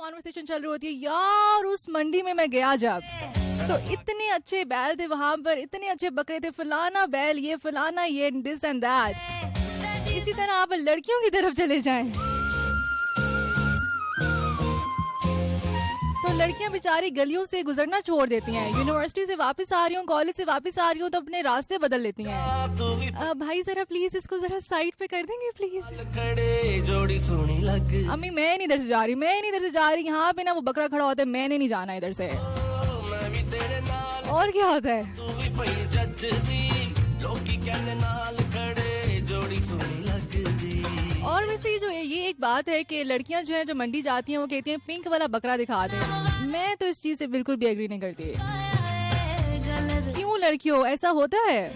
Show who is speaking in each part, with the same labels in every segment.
Speaker 1: Conversation चल रही होती है, यार उस मंडी में मैं गया जब, तो इतने अच्छे बैल थे वहां पर, इतने अच्छे बकरे थे, फलाना बैल ये, फलाना ये, दिस एंड दैट। इसी तरह आप लड़कियों की तरफ चले जाएं तो लड़कियां बेचारी गलियों से गुजरना छोड़ देती हैं, यूनिवर्सिटी से वापस आ रही हूँ, कॉलेज से वापस आ रही हूँ तो अपने रास्ते बदल लेती हैं। भाई जरा प्लीज इसको जरा साइड पे कर देंगे प्लीज। अम्मी मैं नहीं इधर से जा रही, मैं नहीं इधर से जा रही, यहाँ पे ना वो बकरा खड़ा होता है, मैंने नहीं जाना इधर से। और क्या होता है, और वैसे जो है ये एक बात है कि लड़कियां जो है जो मंडी जाती हैं वो कहती हैं पिंक वाला बकरा दिखा दें। मैं तो इस चीज से बिल्कुल भी एग्री नहीं करती। क्यों लड़कियों ऐसा होता है?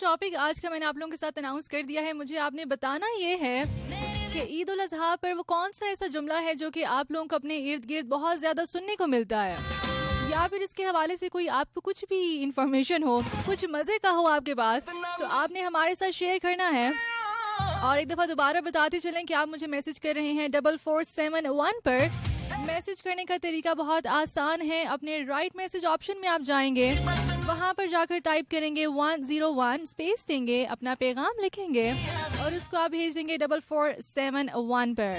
Speaker 1: टॉपिक आज का मैंने आप लोगों के साथ अनाउंस कर दिया है। मुझे आपने बताना ये है कि ईद उल अजहा पर वो कौन सा ऐसा जुमला है जो कि आप लोगों को अपने इर्द गिर्द बहुत ज्यादा सुनने को मिलता है, या फिर इसके हवाले से कोई आपको कुछ भी इंफॉर्मेशन हो, कुछ मजे का हो आपके पास, तो आपने हमारे साथ शेयर करना है। और एक दफा दोबारा बताते चलें कि आप मुझे मैसेज कर रहे हैं 4471 पर। मैसेज करने का तरीका बहुत आसान है, अपने राइट मैसेज ऑप्शन में आप जाएंगे, वहां पर जाकर टाइप करेंगे 101, स्पेस देंगे, अपना पैगाम लिखेंगे और उसको आप भेज देंगे 4471 पर।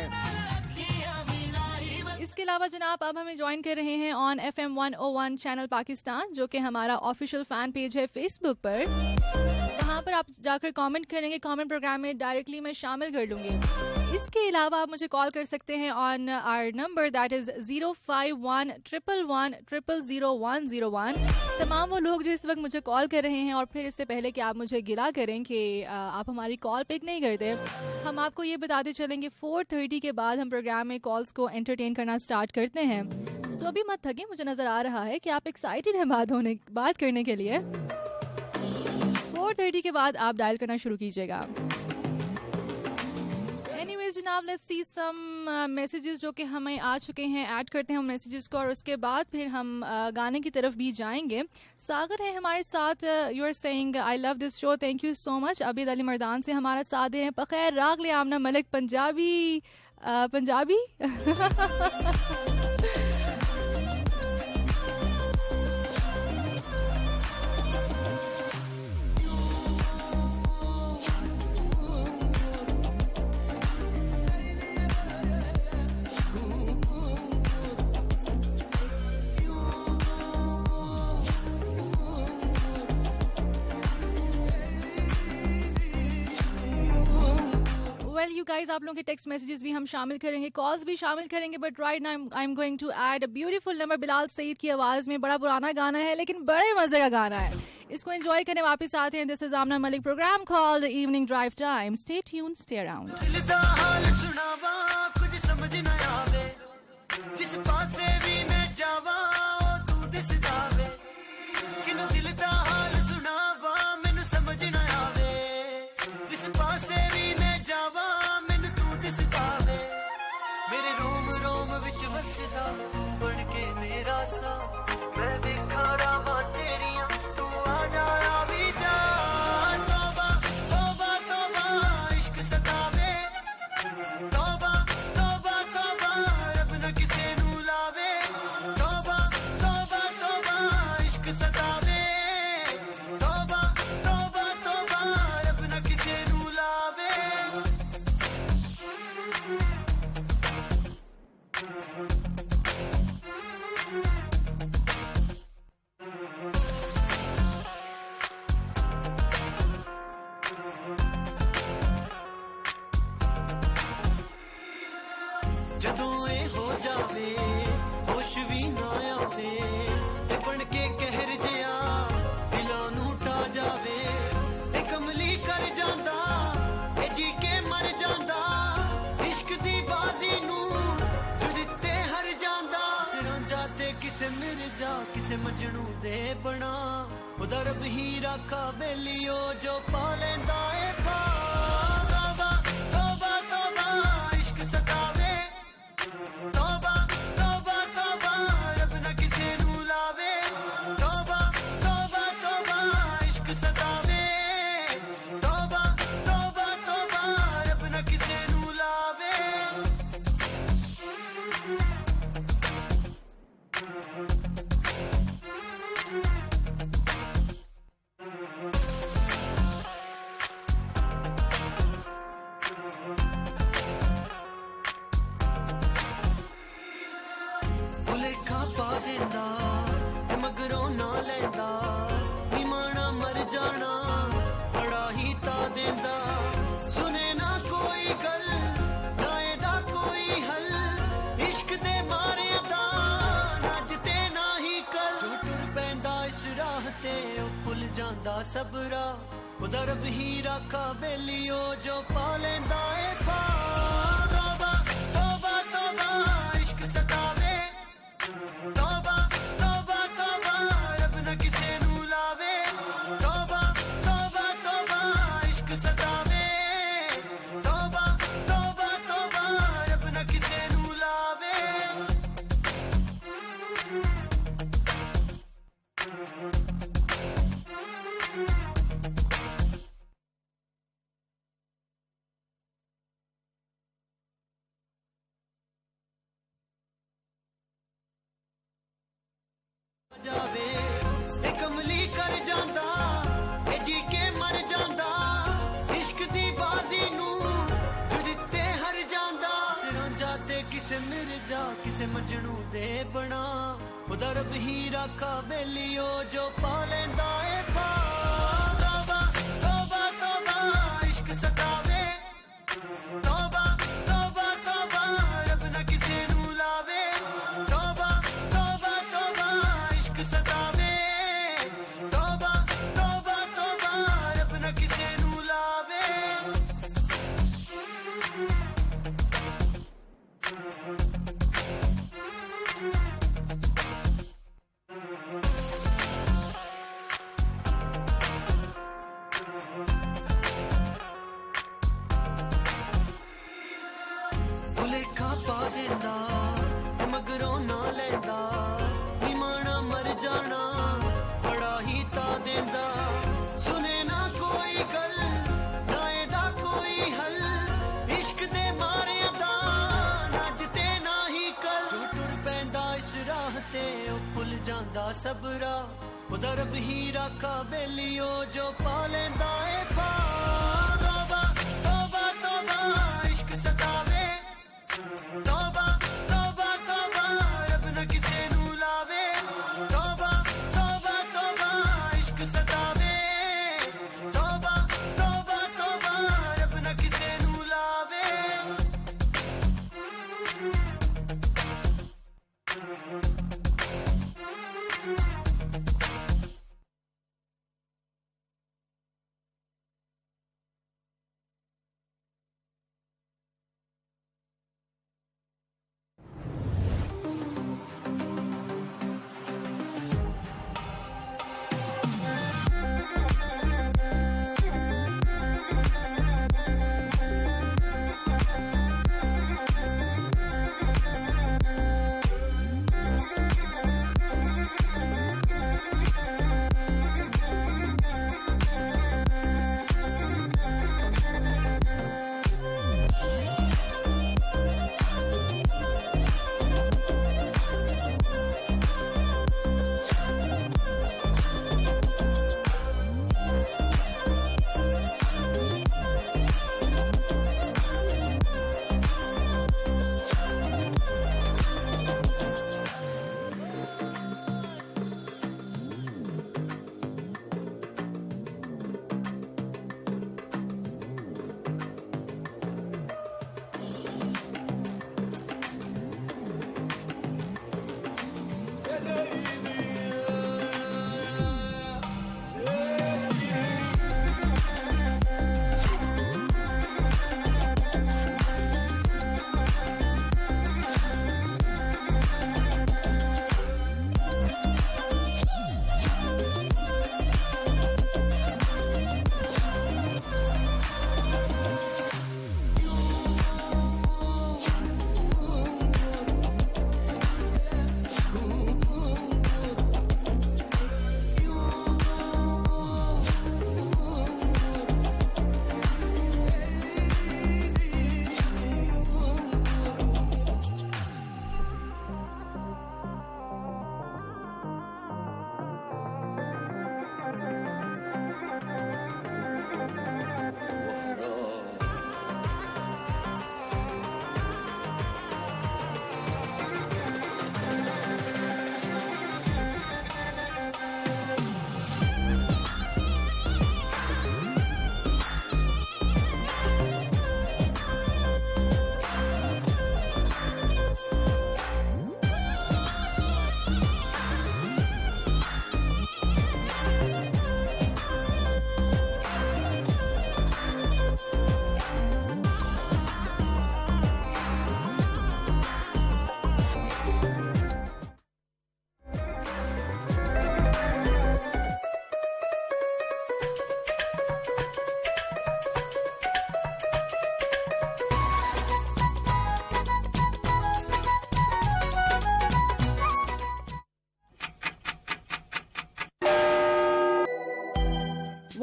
Speaker 1: इसके अलावा जनाब आप हमें ज्वाइन कर रहे हैं ऑन FM 101 चैनल पाकिस्तान, जो कि हमारा ऑफिशियल फैन पेज है फेसबुक पर। वहां पर आप जाकर कमेंट करेंगे, कमेंट प्रोग्राम में डायरेक्टली मैं शामिल कर लूंगी। इसके अलावा आप मुझे कॉल कर सकते हैं on our number that is 05111000101। तमाम वो लोग जो इस वक्त मुझे कॉल कर रहे हैं, और फिर इससे पहले कि आप मुझे गिला करें कि आप हमारी कॉल पिक नहीं करते, हम आपको ये बताते चलेंगे 4:30 के बाद हम प्रोग्राम में कॉल्स को एंटरटेन करना स्टार्ट करते हैं। सो अभी मत थके, मुझे नजर आ रहा है कि आप एक्साइटेड हैं बात करने के लिए। 4:30 के बाद आप डायल करना शुरू कीजिएगा। एनीवेज जनाब, लेट्स सी सम मैसेजेस जो कि हमें आ चुके हैं। ऐड करते हैं हम मैसेजेस को और उसके बाद फिर हम गाने की तरफ भी जाएंगे। सागर है हमारे साथ, you are saying I love this show, thank you so much. Abid Ali Mardan से हमारा साथ दे रहे हैं। बखैर रागले आमना मलिक पंजाबी यू गाइज, आप लोगों के टेक्स्ट मैसेजेस भी हम शामिल करेंगे, कॉल्स भी शामिल करेंगे, but right now I am going to add a beautiful number Bilal Saeed की आवाज में। बड़ा पुराना गाना है लेकिन बड़े मजे का गाना है, इसको एंजॉय करने वापस आते हैं। This is Amna Malik, program called evening drive time. Stay tune, stay around.
Speaker 2: मैं भी खड़ा वा तेरिया, तू आ जाया भी जा। तौबा तौबा तौबा इश्क सतावे, तौबा तौबा तौबा रब न किसे नू लावे। ਮਜਨੂ ਦੇ ਬਣਾ ਉਹਦਾ ਰੱਬ ਹੀ ਰਾਖਾ ਬੇਲੀਓ ਜੋ ਪਾ ਲੈਂਦਾ ਏ ਪਾ ਤੋਬਾ ਤੋਬਾ ਤੋਬਾ ਇਸ਼ਕ ਸਤਾਵੇ ਤੋਬਾ ਤੋਬਾ ਤੋਬਾ ਰੱਬ ਨਾ ਕਿਸੇ ਨੂੰ ਲਾਵੇ ਤੋਬਾ ਤੋਬਾ ਤੋਬਾ ਇਸ਼ਕ ਸਤਾਵੇ ਤੋਬਾ ਤੋਬਾ ਤੋਬਾ ਰੱਬ ਨਾ ਕਿਸੇ ਨੂੰ ਲਾਵੇ ਭੁਲੇਖਾ ਪਾ ਦਿੰਦਾ ਤੇ ਮਗਰੋਂ ਨਾ ਲੈਂਦਾ ਨਿਮਾਣਾ ਮਰ ਜਾਣਾ ਬੜਾ ਹੀ ਤਾ ਦਿੰਦਾ ਸੁਨੇ ਨਾ ਕੋਈ ਗੱਲ ਨਾ ਇਹਦਾ ਕੋਈ ਹੱਲ ਇਸ਼ਕ ਦੇ ਮਾਰਿਆਂ ਦਾ ਨੱਜ ਤੇ ਨਾ ਹੀ ਕਲ ਜੋ ਟੁਰ ਪੈਂਦਾ ਇਸ ਰਾਹ ਤੇ ਉਹ ਭੁੱਲ ਜਾਂਦਾ ਸਬਰਾ ਉਹਦਾ ਰੱਬ ਹੀ ਰਾਖਾ ਬੇਲੀਓ ਜੋ ਪਾ ਲੈਂਦਾ ਏ ਪਾ ਤੋਬਾ ਤੋਬਾ ਤੋਬਾ ਇਸ਼ਕ ਸਤਾਵੇ ਤੋਬਾ ਤੋਬਾ ਤੋਬਾ ਰੱਬ ਨਾ ਕਿਸੇ ਨੂੰ ਲਾਵੇ ਤੋਬਾ ਤੋਬਾ ਤੋਬਾ ਇਸ਼ਕ ਸਤਾਵੇ ਤੋਬਾ ਤੋਬਾ ਤੋਬਾ ਰੱਬ ਨਾ ਕਿਸੇ ਨੂੰ ਲਾਵੇ ਜਾਵੇ ਇਹ ਕਮਲੀ ਕਰ ਜਾਂਦਾ ਇਹ ਜੀ ਕੇ ਮਰ ਜਾਂਦਾ ਇਸ਼ਕ ਦੀ ਬਾਜ਼ੀ ਨੂੰ ਜੋ ਜਿੱਤੇ ਹਰ ਜਾਂਦਾ ਸਿਰਾਂ ਜਾਤੇ ਕਿਸੇ ਮਿਰਜਾ ਕਿਸੇ ਮਜਨੂ ਦੇ ਬਣਾ ਉਹਦਾ ਰੱਬ ਹੀ ਰਾਖਾ ਬੇਲੀਓ ਜੋ ਪਾ ਲੈਂਦਾ ਏ ਪਾ ਤੋਬਾ ਤੋਬਾ ਤੋਬਾ ਇਸ਼ਕ ਸਤਾਵੇ ਤੋਬਾ ਤੋਬਾ ਤੋਬਾ ਰੱਬ ਨਾ ਕਿਸੇ ਨੂੰ ਲਾਵੇ ਤੋਬਾ ਤੋਬਾ ਤੋਬਾ ਇਸ਼ਕ ਸਤਾਵੇ ਤੋਬਾ ਤੋਬਾ ਤੋਬਾ ਰੱਬ ਨਾ ਕਿਸੇ ਨੂੰ ਲਾਵੇ ਭੁਲੇਖਾ ਪਾ ਦਿੰਦਾ ਤੇ ਮਗਰੋਂ ਨਾ ਲੈਂਦਾ ਨਿਮਾਣਾ ਮਰ ਜਾਣਾ ਬੜਾ ਹੀ ਤਾ ਦਿੰਦਾ ਸੁਨੇ ਨਾ ਕੋਈ ਗੱਲ ਨਾ ਇਹਦਾ ਕੋਈ ਹੱਲ ਇਸ਼ਕ ਦੇ ਮਾਰਿਆਂ ਦਾ ਨੱਜ ਤੇ ਨਾ ਹੀ ਕਲ ਜੋ ਟੁਰ ਪੈਂਦਾ ਇਸ ਰਾਹ ਤੇ ਉਹ ਭੁੱਲ ਜਾਂਦਾ ਸਬਰਾ ਉਹਦਾ ਰੱਬ ਹੀ ਰਾਖਾ ਬੇਲੀਓ ਜੋ ਪਾ ਲੈਂਦਾ ਏ ਪਾ ਤੋਬਾ ਤੋਬਾ ਤੋਬਾ ਇਸ਼ਕ ਸਤਾਵੇ ਤੋਬਾ ਤੋਬਾ ਤੋਬਾ ਰੱਬ ਨਾ ਕਿਸੇ ਨੂੰ ਲਾਵੇ ਤੋਬਾ ਤੋਬਾ ਤੋਬਾ ਇਸ਼ਕ ਸਤਾਵੇ ਤੋਬਾ ਤੋਬਾ ਤੋਬਾ ਰੱਬ ਨਾ ਕਿਸੇ ਨੂੰ ਲਾਵੇ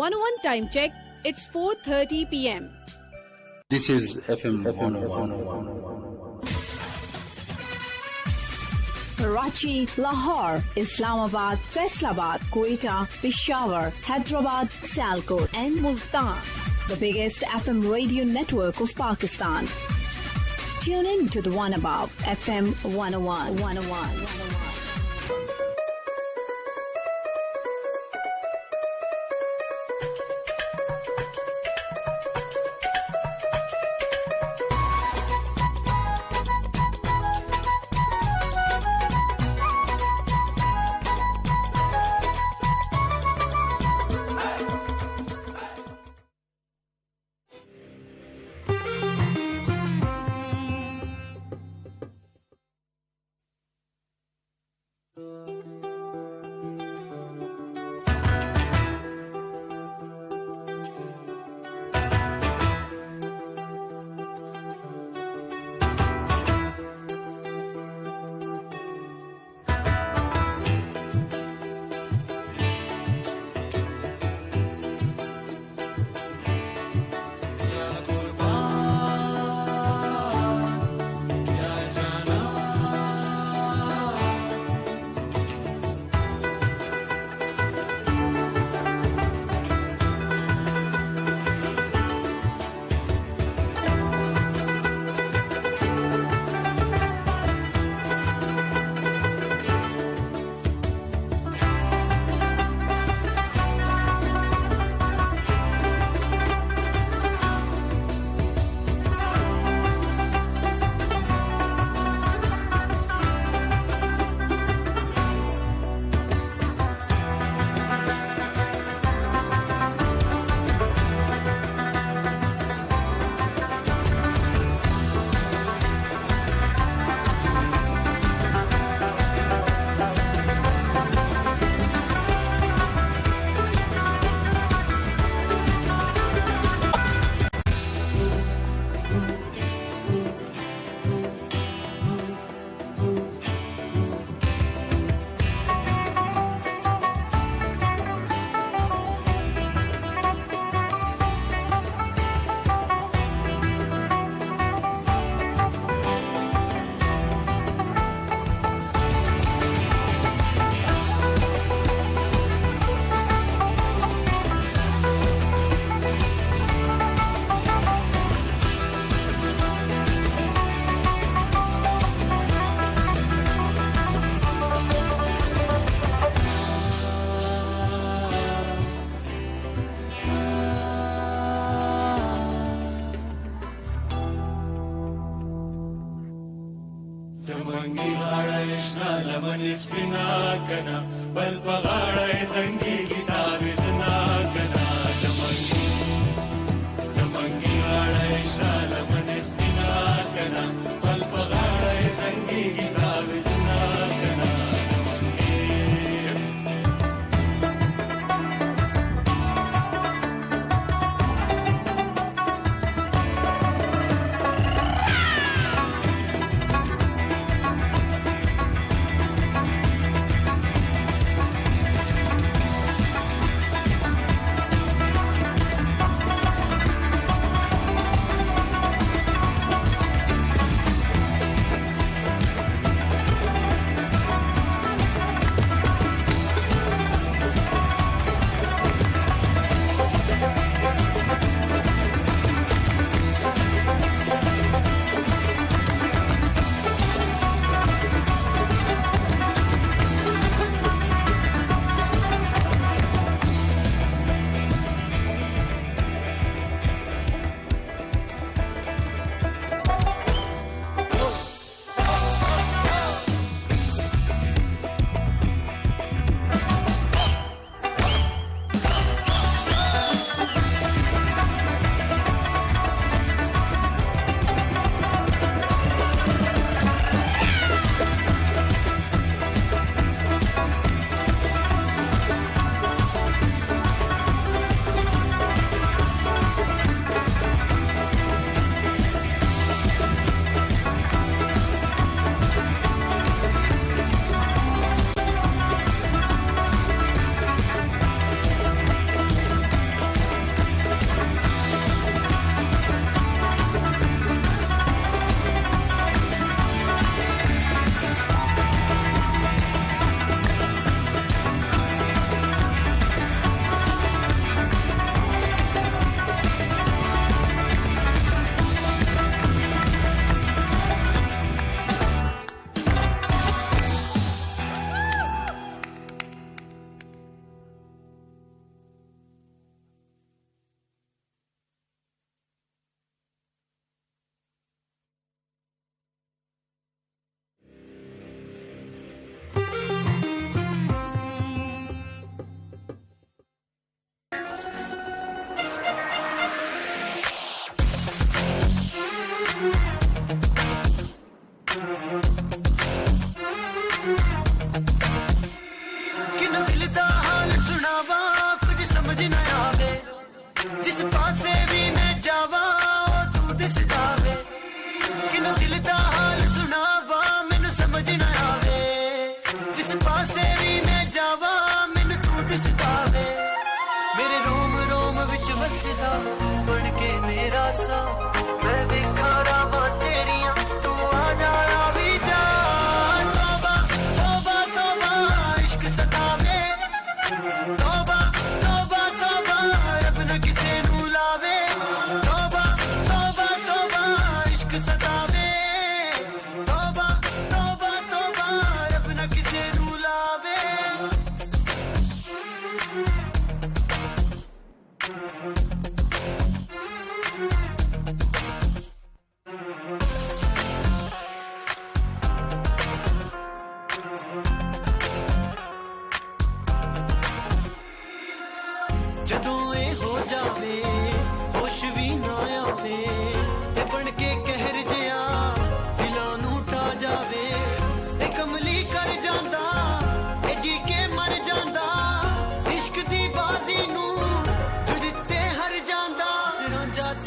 Speaker 3: 101 time check. It's 4:30 p.m.
Speaker 4: This is FM 101.
Speaker 5: Karachi, Lahore, Islamabad, Faisalabad, Quetta, Peshawar, Hyderabad, Sialkot and Multan. The biggest FM radio network of Pakistan. Tune in to the one above FM 101.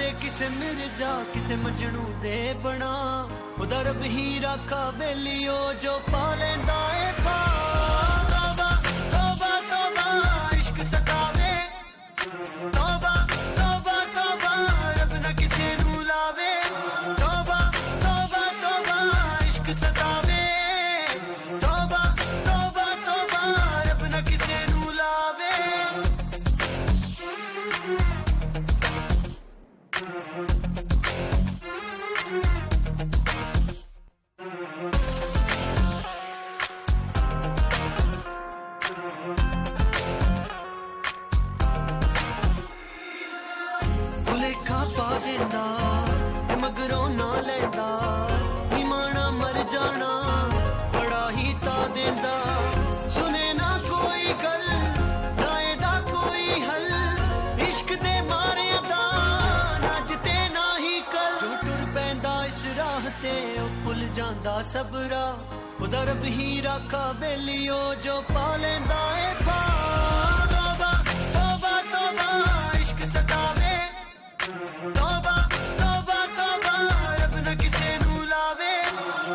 Speaker 2: दे किसे मिर्जा किसे मजनू दे बना उदा रब ही राखा बेलियो जो पा लेंदा ए पा तौबा तौबा तौबा इश्क सतावे तौबा तौबा तौबा रब ना किसे नू लावे तौबा तौबा तौबा इश्क सतावे तौबा तौबा तौबा रब ना किसे नू लावे भुलेखा पा देंदा मगरों ना लेंदा निमाना मर जाना बड़ा ही ता देंदा सुने ना कोई गल ना एदा कोई हल इश्क दे मारे दा नजते ना ही कल जो टुर पैंदा इस राह ते ओ भुल जांदा सबरा उदा रब ही राखा बेलियो जो पा लेंदा ए पा तौबा तौबा तौबा इश्क सतावे तौबा तौबा तौबा रब ना किसे नू लावे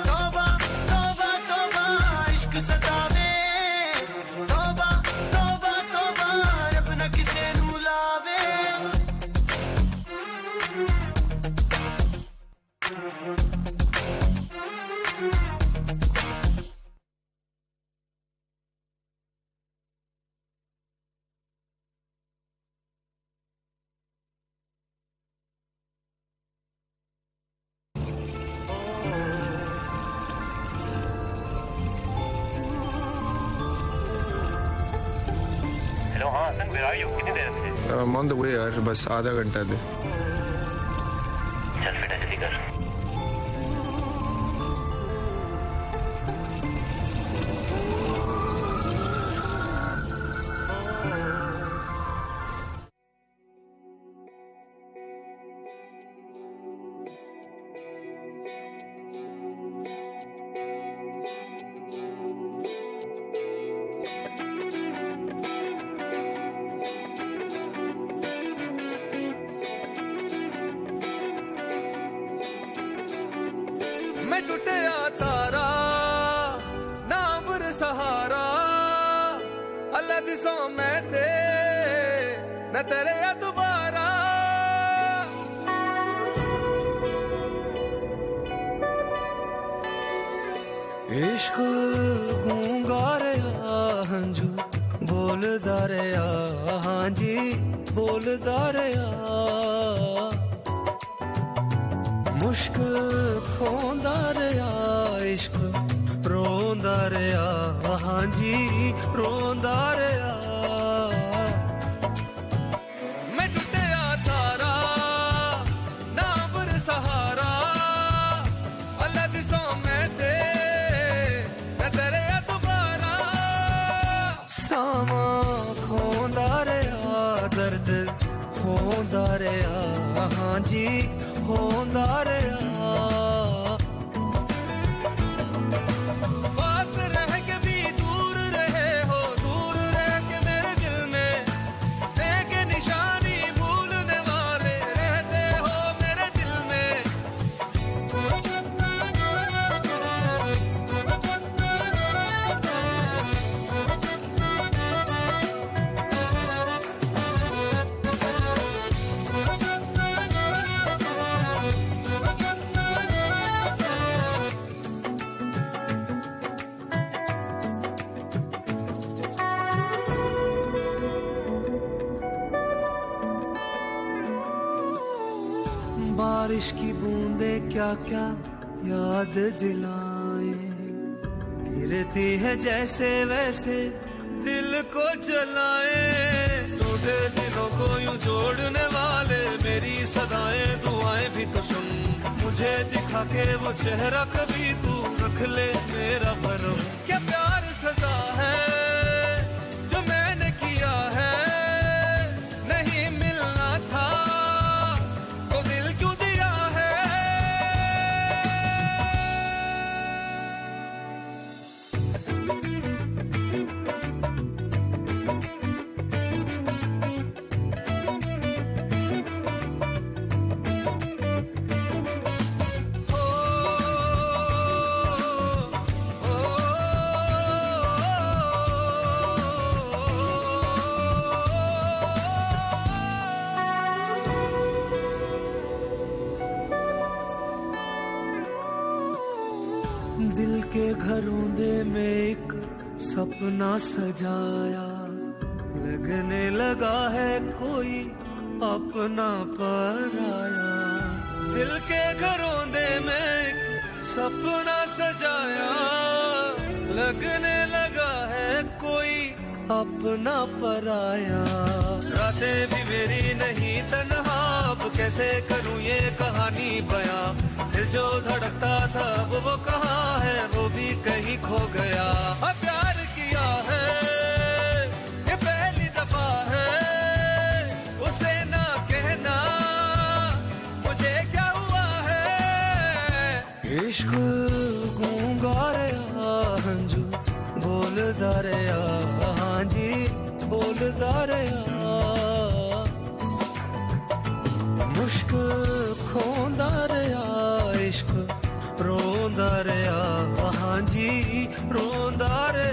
Speaker 2: तौबा तौबा तौबा इश्क सतावे तौबा तौबा तौबा रब ना किसे नू लावे
Speaker 6: हेलो हाँ हसन वेयर आर यू कितनी देर से
Speaker 7: I'm on the way यार बस आधा घंटा दे
Speaker 6: चल बेटा जल्दी कर
Speaker 2: मैं टूटिया तारा ना बुर सहारा अल्लाह दिसों मैं थे मैं तेरे या दोबारा इश्क गूंगा रे हंजू बोलदा रे हाँ जी बोलदा रे मुश्क खोंदा रहा इश्क रोंदा रहा हाँ जी रोंदा रहा मैं टूटिया तारा ना बुर सहारा अल्लाह दिसों मैं थे मैं तेरे या दोबारा सामा खोंदा रहा दर्द खोंदा रहा हाँ जी होंदा रहा पास रह के भी दूर रहे हो दूर रह के मेरे दिल में एक निशानी भूलने वाले रहते हो मेरे दिल में बारिश की बूंदे क्या क्या याद दिलाए गिरती है जैसे वैसे दिल को जलाए टूटे दिलों को यूं जोड़ने वाले मेरी सदाएं दुआएं भी तो सुन मुझे दिखा के वो चेहरा कभी तू रख ले मेरा भरम क्या प्यार सजा है जो मैंने किया है नहीं मिलना था तो दिल क्यों दिया है दिल के घरों दे में एक सपना सजाया, लगने लगा है कोई अपना पराया। दिल के घरों दे में एक सपना सजाया, लगने लगा है कोई अपना पराया। रातें भी मेरी नहीं तन्हा, अब कैसे करूं ये कहानी बयां। दिल जो धड़कता था अब वो कहाँ है, वो भी कहीं खो गया। अब प्यार किया है ये पहली दफा है, उसे ना कहना मुझे क्या हुआ है। इश्क गूंगा रे हंजू बोलदा रे हाँ जी बोलदा रे मुश्क खोंदा रे इश्क रोंदा रे हाँ जी रोंदा रे।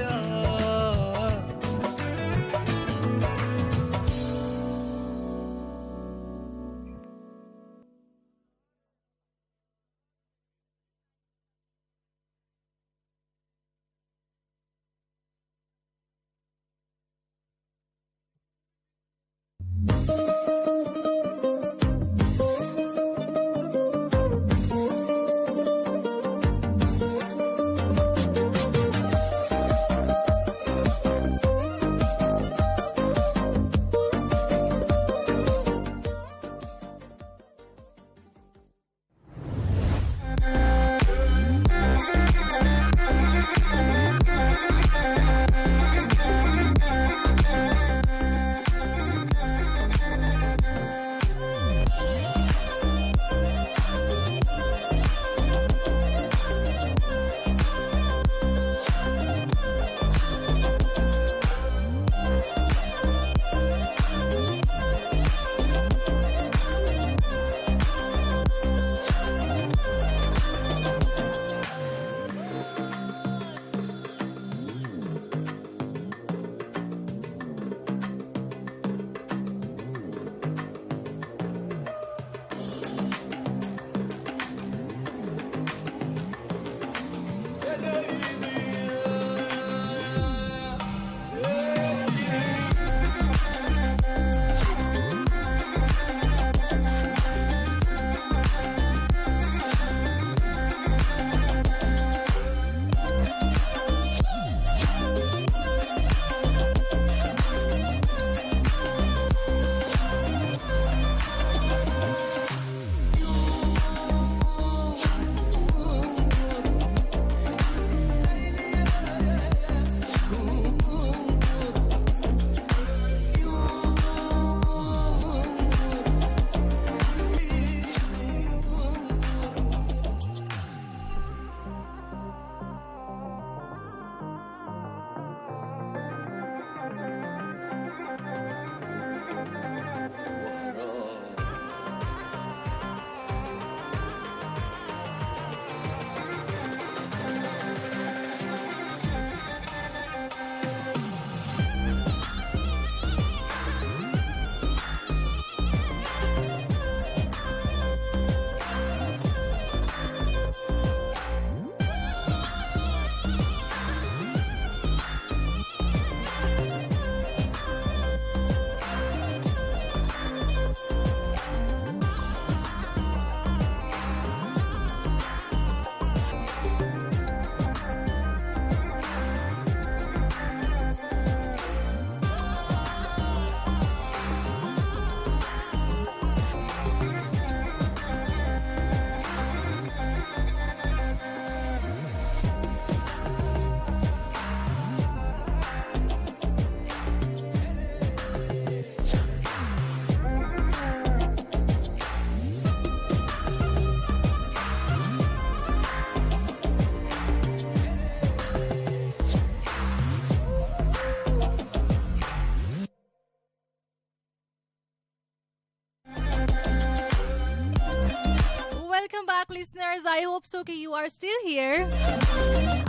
Speaker 1: listeners, I hope so कि you are still here.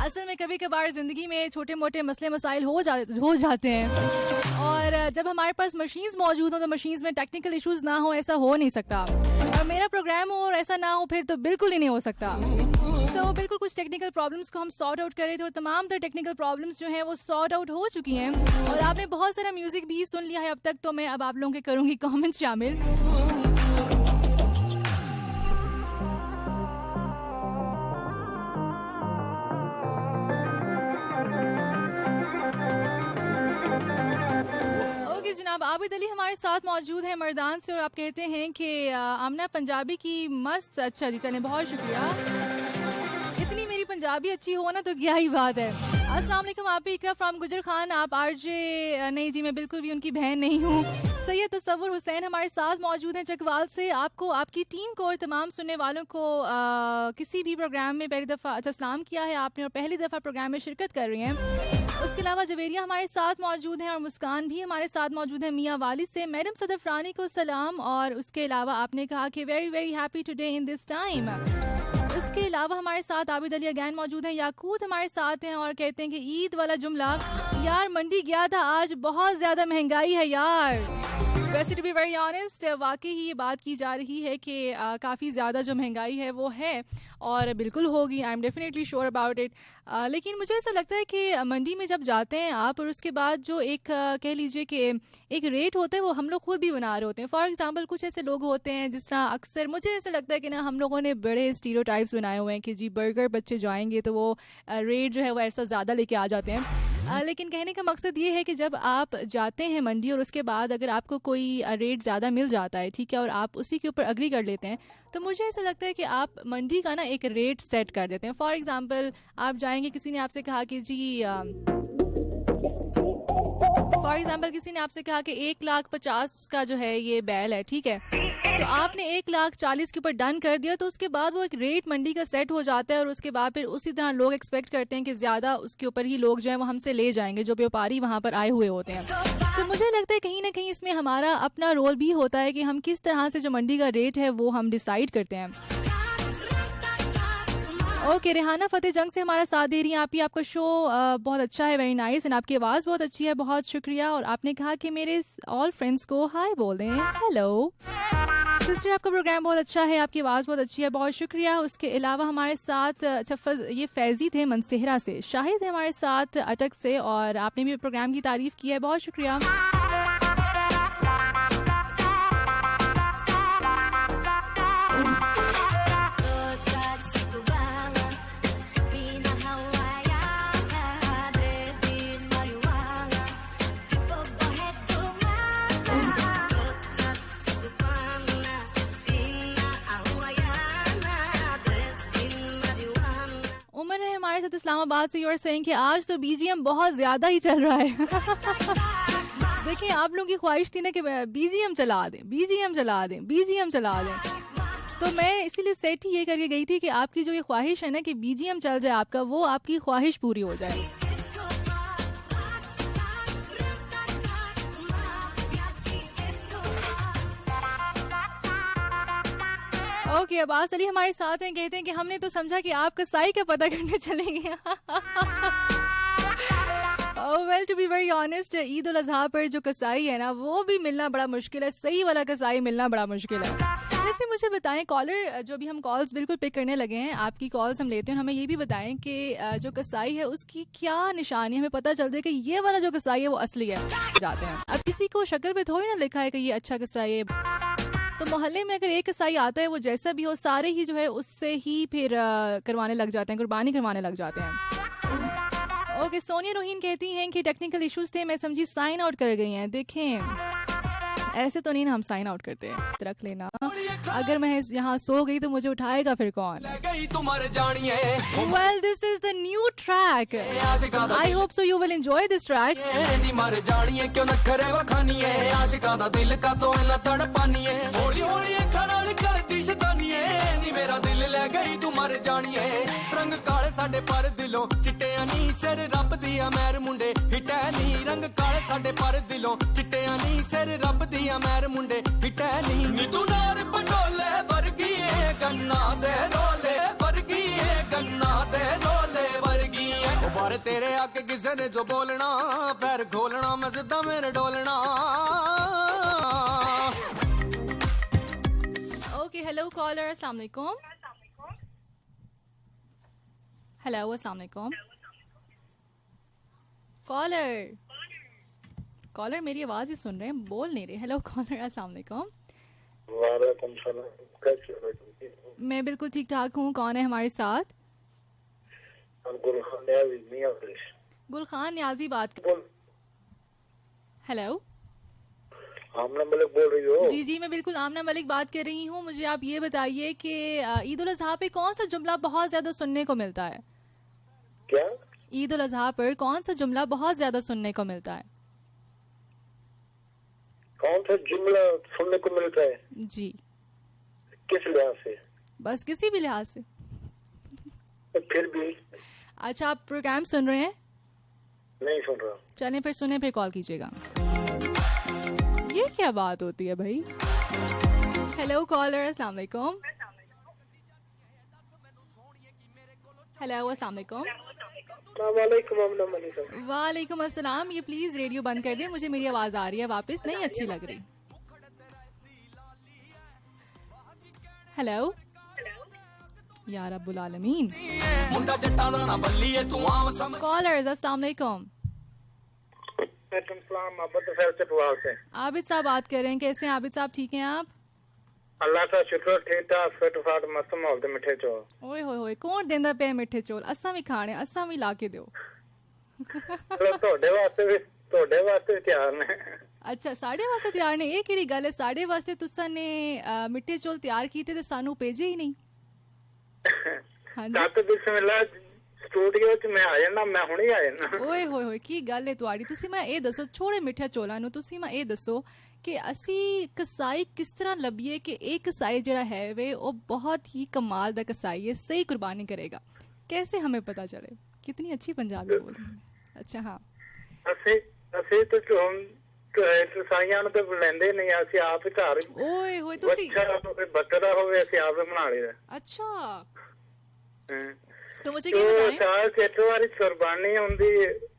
Speaker 1: असल में कभी कभार ज़िंदगी में छोटे मोटे मसले मसाइल हो जाते हैं और जब हमारे पास मशीन्स मौजूद हो तो मशीन्स में टेक्निकल इश्यूज ना हो, ऐसा हो नहीं सकता. और मेरा प्रोग्राम हो और ऐसा ना हो फिर तो बिल्कुल ही नहीं हो सकता. So, बिल्कुल कुछ टेक्निकल प्रॉब्लम्स को हम सॉर्ट आउट कर रहे थे और तमाम तर टेक्निकल प्रॉब्लम्स जो हैं वो सॉर्ट आउट हो चुकी हैं और आपने बहुत सारा म्यूजिक भी सुन लिया है अब तक। तो मैं अब आप लोगों के करूंगी कमेंट शामिल। ओके जनाब, आबिद अली हमारे साथ मौजूद है मर्दान से और आप कहते हैं कि आमना पंजाबी की मस्त। अच्छा जी, चलें, बहुत शुक्रिया। इतनी मेरी पंजाबी अच्छी हो ना तो क्या ही बात है। अस्सलाम वालेकुम, आप भी इकरा फ्रॉम गुजर खान। आप आरजे? नहीं जी, मैं बिल्कुल भी उनकी बहन नहीं हूँ। सैयद तसव्वुर हुसैन हमारे साथ मौजूद हैं चकवाल से। आपको, आपकी टीम को और तमाम सुनने वालों को किसी भी प्रोग्राम में पहली दफ़ा अच्छा सलाम किया है आपने और पहली दफ़ा प्रोग्राम में शिरकत कर रही हैं। उसके अलावा जवेरिया हमारे साथ मौजूद हैं और मुस्कान भी हमारे साथ मौजूद है मियाँ वाली से। मैडम सदफरानी को सलाम। और उसके अलावा आपने कहा कि very very happy today in this time. इसके अलावा हमारे साथ आबिद अली अगैन मौजूद हैं। याकूत हमारे साथ हैं और कहते हैं कि ईद वाला जुमला, यार मंडी गया था आज, बहुत ज़्यादा महंगाई है यार। वैसे टू बी वेरी ऑनेस्ट, वाकई ही ये बात की जा रही है कि काफ़ी ज़्यादा जो महंगाई है वो है और बिल्कुल होगी। I am definitely sure about it. लेकिन मुझे ऐसा लगता है कि मंडी में जब जाते हैं आप और उसके बाद जो एक कह लीजिए कि एक रेट होता है वो हम लोग खुद भी बना रहे होते हैं। फॉर एग्जांपल कुछ ऐसे लोग होते हैं जिस तरह अक्सर मुझे ऐसा लगता है कि ना हम लोगों ने बड़े स्टीरियोटाइप्स बनाए हुए हैं कि जी बर्गर बच्चे जाएंगे तो वो रेट जो है वो ऐसा ज़्यादा लेके आ जाते हैं। लेकिन कहने का मकसद ये है कि जब आप जाते हैं मंडी और उसके बाद अगर आपको कोई रेट ज़्यादा मिल जाता है, ठीक है, और आप उसी के ऊपर एग्री कर लेते हैं, तो मुझे ऐसा लगता है कि आप मंडी का ना एक रेट सेट कर देते हैं। फॉर एग्जांपल आप जाएंगे, किसी ने आपसे कहा कि जी फॉर एग्जांपल किसी ने आपसे कहा कि 1,50,000 का जो है ये बैल है, ठीक है, तो आपने 1,40,000 के ऊपर डन कर दिया, तो उसके बाद वो एक रेट मंडी का सेट हो जाता है और उसके बाद फिर उसी तरह लोग एक्सपेक्ट करते हैं कि ज़्यादा उसके ऊपर ही लोग जो है वो हमसे ले जाएंगे, जो व्यापारी वहाँ पर आए हुए होते हैं। तो मुझे लगता है कहीं ना कहीं इसमें हमारा अपना रोल भी होता है कि हम किस तरह से जो मंडी का रेट है वो हम डिसाइड करते हैं। ओके, रेहाना फतेह जंग से हमारा साथ दे रही हैं। आपका शो बहुत अच्छा है, वेरी नाइस, एंड आपकी आवाज़ बहुत अच्छी है, बहुत शुक्रिया। और आपने कहा कि मेरे ऑल फ्रेंड्स को हाय बोल दें। हेलो सिस्टर, आपका प्रोग्राम बहुत अच्छा है, आपकी आवाज़ बहुत अच्छी है, बहुत शुक्रिया। उसके अलावा हमारे साथ ये फैज़ी थे मनसेहरा से, शाहिद है हमारे साथ अटक से और आपने भी प्रोग्राम की तारीफ़ की है, बहुत शुक्रिया। उमर है हमारे साथ इस्लामाबाद से। यू आर सेइंग कि आज तो बीजीएम बहुत ज्यादा ही चल रहा है। देखिए, आप लोगों की ख्वाहिश थी ना कि बीजीएम चला दें, बीजीएम चला दें, बीजीएम चला दें, तो मैं इसीलिए सेट ही ये करके गई थी कि आपकी जो ये ख्वाहिश है ना कि बीजीएम चल जाए आपका, वो आपकी ख्वाहिश पूरी हो जाए। ओके, अब्बास अली हमारे साथ हैं, कहते हैं कि हमने तो समझा कि आप कसाई का पता करने चलेंगे। Well to be very honest, Eid ul Adha पर जो कसाई है ना वो भी मिलना बड़ा मुश्किल है, सही वाला कसाई मिलना बड़ा मुश्किल है। वैसे मुझे बताएं कॉलर, जो भी हम कॉल्स बिल्कुल पिक करने लगे हैं, आपकी कॉल्स हम लेते हैं, हमें ये भी बताएं कि जो कसाई है उसकी क्या निशानी, हमें पता चल जाए कि ये वाला जो कसाई है वो असली है। जाते हैं, अब किसी को शक्ल पे थोड़ी ना लिखा है कि ये अच्छा कसाई है, तो मोहल्ले में अगर एक कसाई आता है वो जैसा भी हो, सारे ही जो है उससे ही फिर करवाने लग जाते हैं, कुर्बानी करवाने लग जाते हैं। ओके, सोनिया रोहिन कहती हैं कि टेक्निकल इश्यूज थे, मैं समझी साइन आउट कर गई हैं। देखें, ऐसे तो नहीं ना हम साइन आउट करते हैं, रख लेना। अगर मैं यहाँ सो गई तो मुझे उठाएगा फिर कौन? Well, this is the new track. I hope so you will enjoy this track.
Speaker 2: रंग काले साडे पर दिलों चिट्टियां नी सिर रब दिया मैर मुंडे हिटै नी रंग काले साडे पर दिलों चिट्टियां नी सिर रब दिया मैर मुंडे हिटै नी तू नार पंडोले वर्गी है गन्ना दे रोले वर्गी है गन्ना दे रोले वर्गी है ओ बारे तेरे आके किसे ने जो बोलना पैर खोलना मैं सिद्धा मेरे डोलना।
Speaker 1: ओके, हेलो कॉलर, अस्सलाम वालेकुम। हेलो अस्सलाम वालेकुम। कॉलर मेरी आवाज ही सुन रहे हैं, बोल नहीं रहे। हेलो कॉलर, अस्सलाम वालेकुम।
Speaker 8: वालेकुम सलाम, कैसे हो?
Speaker 1: मैं बिल्कुल ठीक ठाक हूँ। कौन है हमारे साथ?
Speaker 8: गुलखान न्याजी, मियां पुलिस।
Speaker 1: गुलखान न्याजी बात कर।
Speaker 8: बोल,
Speaker 1: हेलो,
Speaker 8: आमना मलिक बोल रही हो?
Speaker 1: जी जी, मैं बिल्कुल आमना मलिक बात कर रही हूँ। मुझे आप ये बताइए कि ईद उल अजहा पे कौन सा जुमला बहुत ज्यादा सुनने को मिलता है?
Speaker 8: क्या?
Speaker 1: ईद उल अजहा पर कौन सा जुमला बहुत ज्यादा सुनने को मिलता है?
Speaker 8: कौन सा जुमला सुनने को मिलता है?
Speaker 1: जी,
Speaker 8: किस लिहाज से?
Speaker 1: बस किसी भी लिहाज से।
Speaker 8: फिर भी
Speaker 1: अच्छा, आप प्रोग्राम सुन रहे हैं?
Speaker 8: नहीं सुन रहा।
Speaker 1: चलें फिर सुने, फिर कॉल कीजिएगा। ये क्या बात होती है भाई? हेलो कॉलर, अस्सलाम वालेकुम। हेलो अस्सलाम वालेकुम। वालेकुम अस्सलाम। ये प्लीज रेडियो बंद कर दें, मुझे मेरी आवाज आ रही है वापस, नहीं अच्छी लग रही। हेलो या रब्बुल आलमीन। कॉलर्स, अस्सलाम वालेकुम। आबिद साहब बात कर रहे हैं, कैसे हैं आबिद साहब? ठीक हैं आप?
Speaker 8: अल्लाह का शुक्र, ठीक ठाक, फिट फाट, मस्त माहौल ते मिठे चौल।
Speaker 1: ओए होए होए, कौन देंदा पे मिठे चौल? असा भी खाने, असा भी ला के दियो।
Speaker 8: ਤੁਹਾਡੇ ਵਾਸਤੇ ਤਿਆਰ ਨੇ।
Speaker 1: अच्छा, साढ़े वास्ते तैयार ने? ये केड़ी गल है? साढ़े वास्ते तुसा ने मिठे चौल तैयार कीते ते सानू भेजे ही नहीं। हाँ जी,
Speaker 8: तत बिस्मिल्लाह, स्टूडियो च मैं आ जाना, मैं हुणे आ जाना।
Speaker 1: ओए होए होए, की गल है तुहाड़ी? तुसी मैं ये दसो, छोड़े मिठे चौलां नू, तुसी मैं ये दसो कि असी कसाई किस तरह लभिए कि एक कसाई जड़ा है वे वो बहुत ही कमाल दा कसाई है, सही कुर्बानी करेगा। कैसे हमें पता चले? कितनी अच्छी पंजाबी बोल रही है। अच्छा हाँ,
Speaker 8: ਅਸੀਂ ਤੇ ਕਸਾਈਆਂ ਨੂੰ ਤੇ ਲੈਂਦੇ ਨਹੀਂ, ਅਸੀਂ ਆਪ ਹੀ ਘਰ
Speaker 1: ओए होए तुसी।
Speaker 8: ਬੱਕਰਾ ਹੋਵੇ ਅਸੀਂ ਆਪ ਹੀ ਬਣਾ ਲਈਦਾ।
Speaker 1: अच्छा,
Speaker 8: ਹਾਂ,
Speaker 1: तो मुझे ये बताएं।
Speaker 8: ਸਾਲ ਚ ਇੱਕ ਵਾਰੀ ਕੁਰਬਾਨੀ ਹੁੰਦੀ,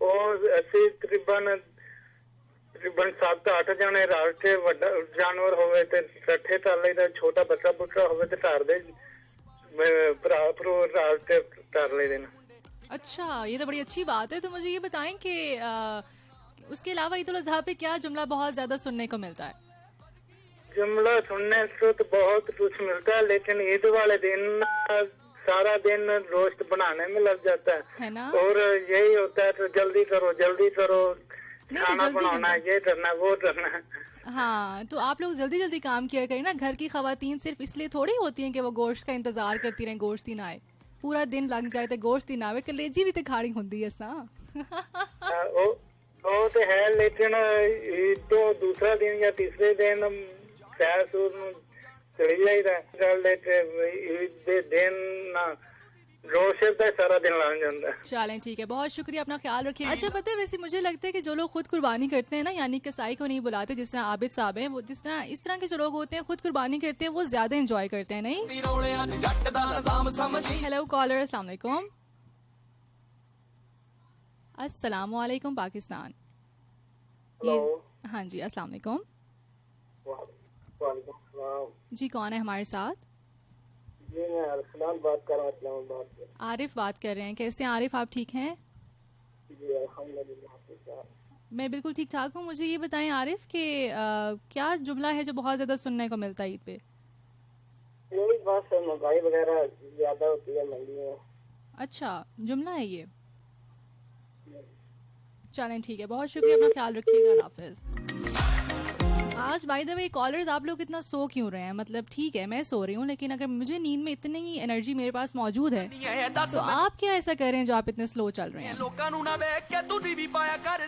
Speaker 8: ਉਹ ਅਸੀਂ ਤਕਰੀਬਨ 7-8 ਜਣੇ ਰਲ ਕੇ ਵੱਡਾ ਜਾਨਵਰ ਹੋਵੇ ਤੇ ਇਕੱਠੇ ਕਰ ਲਈਦਾ, ਛੋਟਾ ਬੱਚਾ ਬੁੱਚਾ ਹੋਵੇ ਤੇ ਘਰ ਦੇ ਭਰਾ ਭਰੂ ਰਲ ਕੇ ਕਰ ਲਈਦੇ ਨੇ।
Speaker 1: अच्छा, ये तो बड़ी अच्छी बात है। तो मुझे ये बताएं कि उसके अलावा ईद उल अजहा पे क्या जुमला बहुत ज्यादा सुनने को मिलता है?
Speaker 8: जुमला सुनने को तो बहुत कुछ मिलता है, लेकिन ईद वाले दिन सारा दिन रोस्ट बनाने में लग जाता
Speaker 1: है ना?
Speaker 8: और यही होता है तो जल्दी करो
Speaker 1: नहीं,
Speaker 8: खाना
Speaker 1: जल्दी
Speaker 8: बनाना,
Speaker 1: नहीं।
Speaker 8: ये करना वो करना।
Speaker 1: हाँ, तो आप लोग जल्दी जल्दी काम किया करें ना। घर की खवातीन सिर्फ इसलिए थोड़ी होती हैं कि वो गोश्त का इंतजार करती रहें, गोश्त ही ना आए। पूरा दिन लग जाए तो गोश्त ही ना आवे, कलेजी भी तो खानी होंदी है सा।
Speaker 8: वो तो है, लेकिन ईद तो दूसरा दिन या तीसरे दिन सैर सूर चली जाइदा, ईद दे दिन ना रोशे का सारा दिन लग जाता है।
Speaker 1: चलें ठीक है, बहुत शुक्रिया, अपना ख्याल रखिए। अच्छा, पता है वैसे मुझे लगता है कि जो लोग खुद कुर्बानी करते हैं ना, यानी कसाई को नहीं बुलाते, जिस तरह आबिद साहब हैं, वो जिस तरह इस तरह के जो लोग होते हैं खुद कुर्बानी करते हैं, वो ज्यादा एंजॉय करते हैं, नहीं? हेलो कॉलर, अस्सलाम वालेकुम। अस्सलाम वालेकुम पाकिस्तान। हाँ जी, अस्सलाम वालेकुम। जी, कौन है हमारे साथ?
Speaker 8: जी मैं अरसलान बात कर रहा हूँ इस्लामाबाद से।
Speaker 1: आरिफ बात कर रहे हैं, कैसे हैं आरिफ, आप ठीक हैं?
Speaker 8: जी अल्हम्दुलिल्लाह।
Speaker 1: मैं बिल्कुल ठीक ठाक हूँ। मुझे ये बताएं आरिफ कि क्या जुमला है जो बहुत ज्यादा सुनने को मिलता है ईद पे?
Speaker 8: यही बात है, महंगाई वगैरह ज्यादा होती है, महंगी है।
Speaker 1: अच्छा, जुमला है ये? चलें ठीक है, बहुत शुक्रिया, अपना ख्याल रखिएगा, अल्लाह हाफिज़। आज बाय द वे कॉलर्स, आप लोग इतना सो क्यों रहे हैं? मतलब ठीक है मैं सो रही हूँ, लेकिन अगर मुझे नींद में इतनी ही एनर्जी मेरे पास मौजूद है तो आप क्या ऐसा कर रहे हैं जो आप इतने स्लो चल रहे हैं?
Speaker 2: ਲੋਕਾਂ ਨੂੰ ਨਾ ਵੇਖ ਕੇ ਤੂੰ ਵੀ ਪਾਇਆ ਕਰ,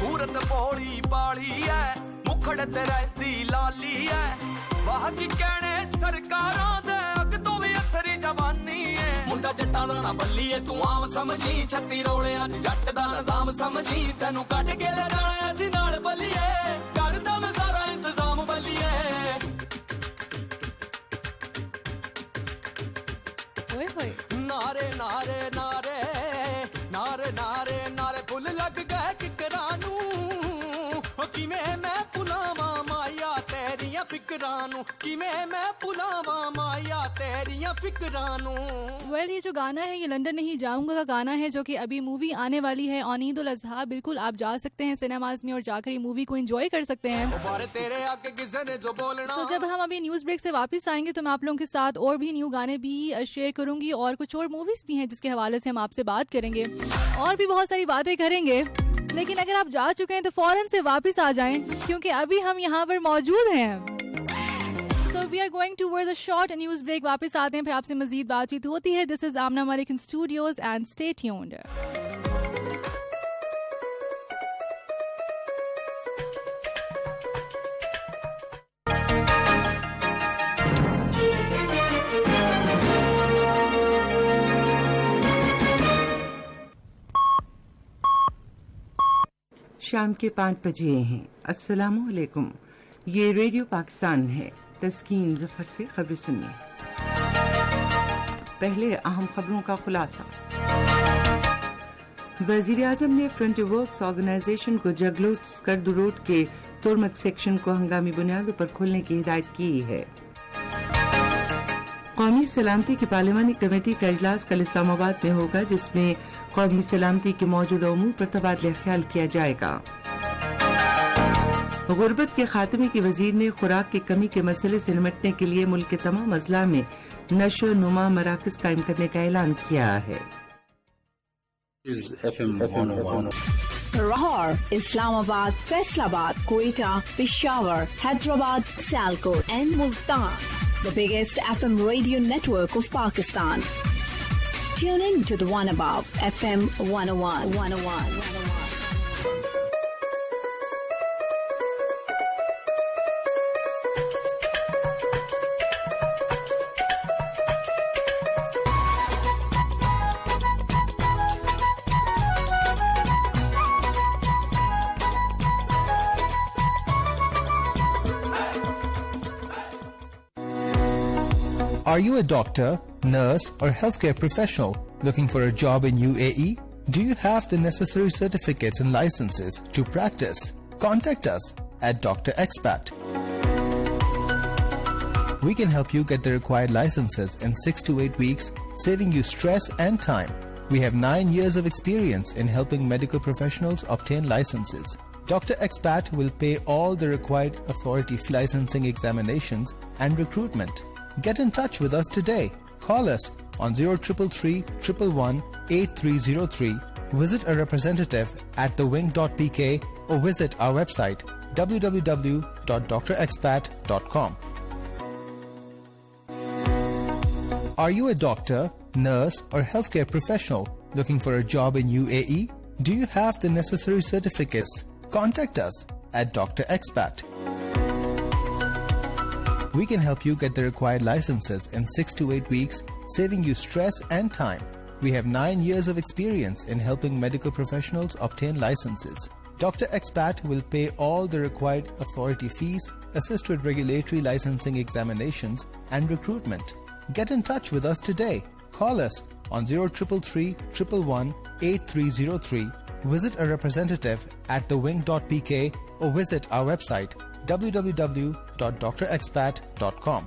Speaker 2: ਸੂਰਤ ਭੋਲੀ ਪਾਲੀ ਐ, ਮੁਖੜ ਤੇ ਰਹਿਤੀ ਲਾਲੀ ਐ, ਵਾਹ ਕੀ ਕਹਿਣੇ ਸਰਕਾਰਾਂ ਦੇ ਅੱਗ ਤੋਂ ਵੀ ਅਥਰੀ ਜਵਾਨੀ ਐ, ਮੁੰਡਾ ਜੱਟਾਂ ਦਾ ਨਾ ਬੱਲੀਏ ਤੂੰ ਆਮ ਸਮਝੀ, 36 ਰੋਲਿਆਂ ਚ ਜੱਟ ਦਾ ਨਿਜ਼ਾਮ ਸਮਝੀ, ਤੈਨੂੰ ਕੱਢ ਕੇ ਲੈ ਜਾਣਾ ਅਸੀਂ ਨਾਲ ਬੱਲੀਏ, ਕਰਦਾ ਮੈਂ ਸਾਰਾ ਇੰਤਜ਼ਾਮ ਬੱਲੀਏ।
Speaker 1: ओए होए,
Speaker 2: नारे नारे नारे नारे नारे नारे फुल लग गए किकरां नू, किवें मैं भुलावां माया तेरियां फिकर फिकरां नू किवें मैं भुलावां माया तेरियां फिकरां नू।
Speaker 1: वेल ये जो गाना है ये लंदन नहीं जाऊंगा का गाना है जो कि अभी मूवी आने वाली है ऑन ईद उल अज़हा। बिल्कुल आप जा सकते हैं सिनेमाज में और जाकर ये मूवी को एंजॉय कर सकते हैं।
Speaker 2: तेरे आगे किसे ने जो बोलना।
Speaker 1: तो जब हम अभी न्यूज ब्रेक से वापस आएंगे तो मैं आप लोगों के साथ और भी न्यू गाने भी शेयर करूंगी और कुछ और मूवीज भी हैं जिसके हवाले से हम आपसे बात करेंगे और भी बहुत सारी बातें करेंगे। लेकिन अगर आप जा चुके हैं तो फौरन से वापस आ जाएं क्योंकि अभी हम यहाँ पर मौजूद हैं। So we are going towards a short news break. वापस आते हैं फिर आपसे मजीद बातचीत होती है। This is Amna Malik in studios and stay tuned.
Speaker 9: शाम के 5 बजे हैं। अस्सलामु अलैकुम। ये रेडियो पाकिस्तान है। तस्कीन जफर से खबरें सुनिए। पहले अहम खबरों का खुलासा। वजीर आजम ने फ्रंट वर्क्स ऑर्गेनाइजेशन को जगलोट स्कर्द रोड के तुरमक सेक्शन को हंगामी बुनियादों पर खोलने की हिदायत की है। कौमी सलामती की पार्लिमानी कमेटी का इजलास कल इस्लामाबाद में होगा जिसमें कौमी सलामती के मौजूदा उमूर पर तबादला ख्याल किया जाएगा। गुर्बत के खात्मे के वजीर ने खुराक की कमी के मसले से निपटने के लिए मुल्क के तमाम अजला में नशो नुमा मराकज कायम करने का ऐलान किया है।
Speaker 5: Lahore, Islamabad, Faisalabad, Quetta, Peshawar, Hyderabad, Sialkot and Multan. The biggest FM radio network of Pakistan. Tune in to the one above FM 101.
Speaker 10: Are you a doctor, nurse or healthcare professional looking for a job in UAE? Do you have the necessary certificates and licenses to practice? Contact us at Dr. Expat. We can help you get the required licenses in 6 to 8 weeks, saving you stress and time. We have 9 years of experience in helping medical professionals obtain licenses. Dr. Expat will pay all the required authority fee, licensing examinations and recruitment. Get in touch with us today. Call us on 0333 111 8303. Visit a representative at thewing.pk or visit our website www.drexpat.com. Are you a doctor, nurse or healthcare professional looking for a job in UAE? Do you have the necessary certificates? Contact us at Dr. Expat. We can help you get the required licenses in 6 to 8 weeks, saving you stress and time. We have 9 years of experience in helping medical professionals obtain licenses. Dr. Expat will pay all the required authority fees, assist with regulatory licensing examinations and recruitment. Get in touch with us today. Call us on 0333 111 8303. Visit a representative at thewing.pk or visit our website www.drexpat.com.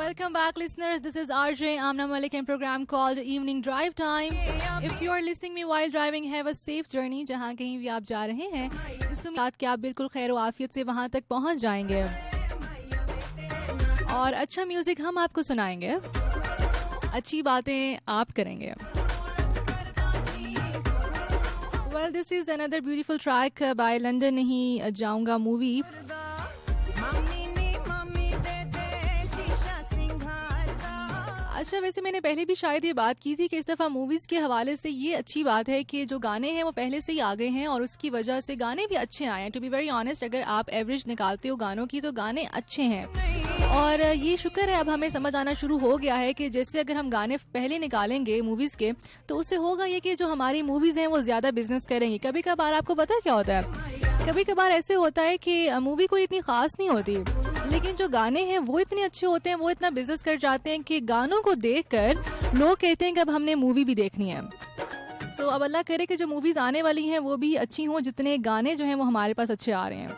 Speaker 1: Welcome back, listeners. This is RJ Amna Malik and program called Evening Drive Time. If you are listening me while driving, have a safe journey. जहाँ कहीं भी आप जा रहे हैं, इस उम्मीद कि आप बिल्कुल खैर आफियत से वहाँ तक पहुँच जाएंगे और अच्छा म्यूजिक हम आपको सुनाएंगे, अच्छी बातें आप करेंगे। Well, this is another beautiful track by London नहीं जाऊंगा मूवी। अच्छा, वैसे मैंने पहले भी शायद ये बात की थी कि इस दफ़ा मूवीज़ के हवाले से ये अच्छी बात है कि जो गाने हैं वो पहले से ही आ गए हैं और उसकी वजह से गाने भी अच्छे आए हैं। टू बी वेरी ऑनेस्ट, अगर आप एवरेज निकालते हो गानों की तो गाने अच्छे हैं और ये शुक्र है अब हमें समझ आना शुरू हो गया है कि जैसे अगर हम गाने पहले निकालेंगे मूवीज़ के तो उससे होगा ये कि जो हमारी मूवीज़ हैं वो ज़्यादा बिजनेस करेंगी। कभी कभार आपको पता है क्या होता है, कभी कभार ऐसे होता है कि मूवी कोई इतनी ख़ास नहीं होती लेकिन जो गाने हैं वो इतने अच्छे होते हैं, वो इतना बिजनेस कर जाते हैं कि गानों को देखकर लोग कहते हैं कि अब हमने मूवी भी देखनी है। सो अब अल्लाह करे कि जो मूवीज़ आने वाली हैं वो भी अच्छी हों जितने गाने जो हैं वो हमारे पास अच्छे आ रहे हैं।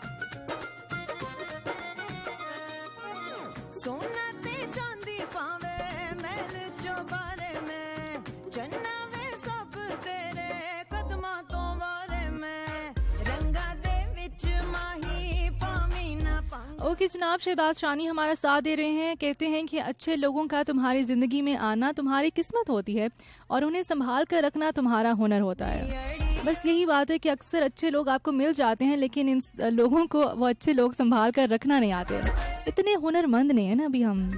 Speaker 1: ओके जनाब, शहबाज शानी हमारा साथ दे रहे हैं, कहते हैं कि अच्छे लोगों का तुम्हारी ज़िंदगी में आना तुम्हारी किस्मत होती है और उन्हें संभाल कर रखना तुम्हारा हुनर होता है। बस यही बात है कि अक्सर अच्छे लोग आपको मिल जाते हैं लेकिन इन लोगों को वो अच्छे लोग संभाल कर रखना नहीं आते। इतने हुनरमंद नहीं है ना अभी हम।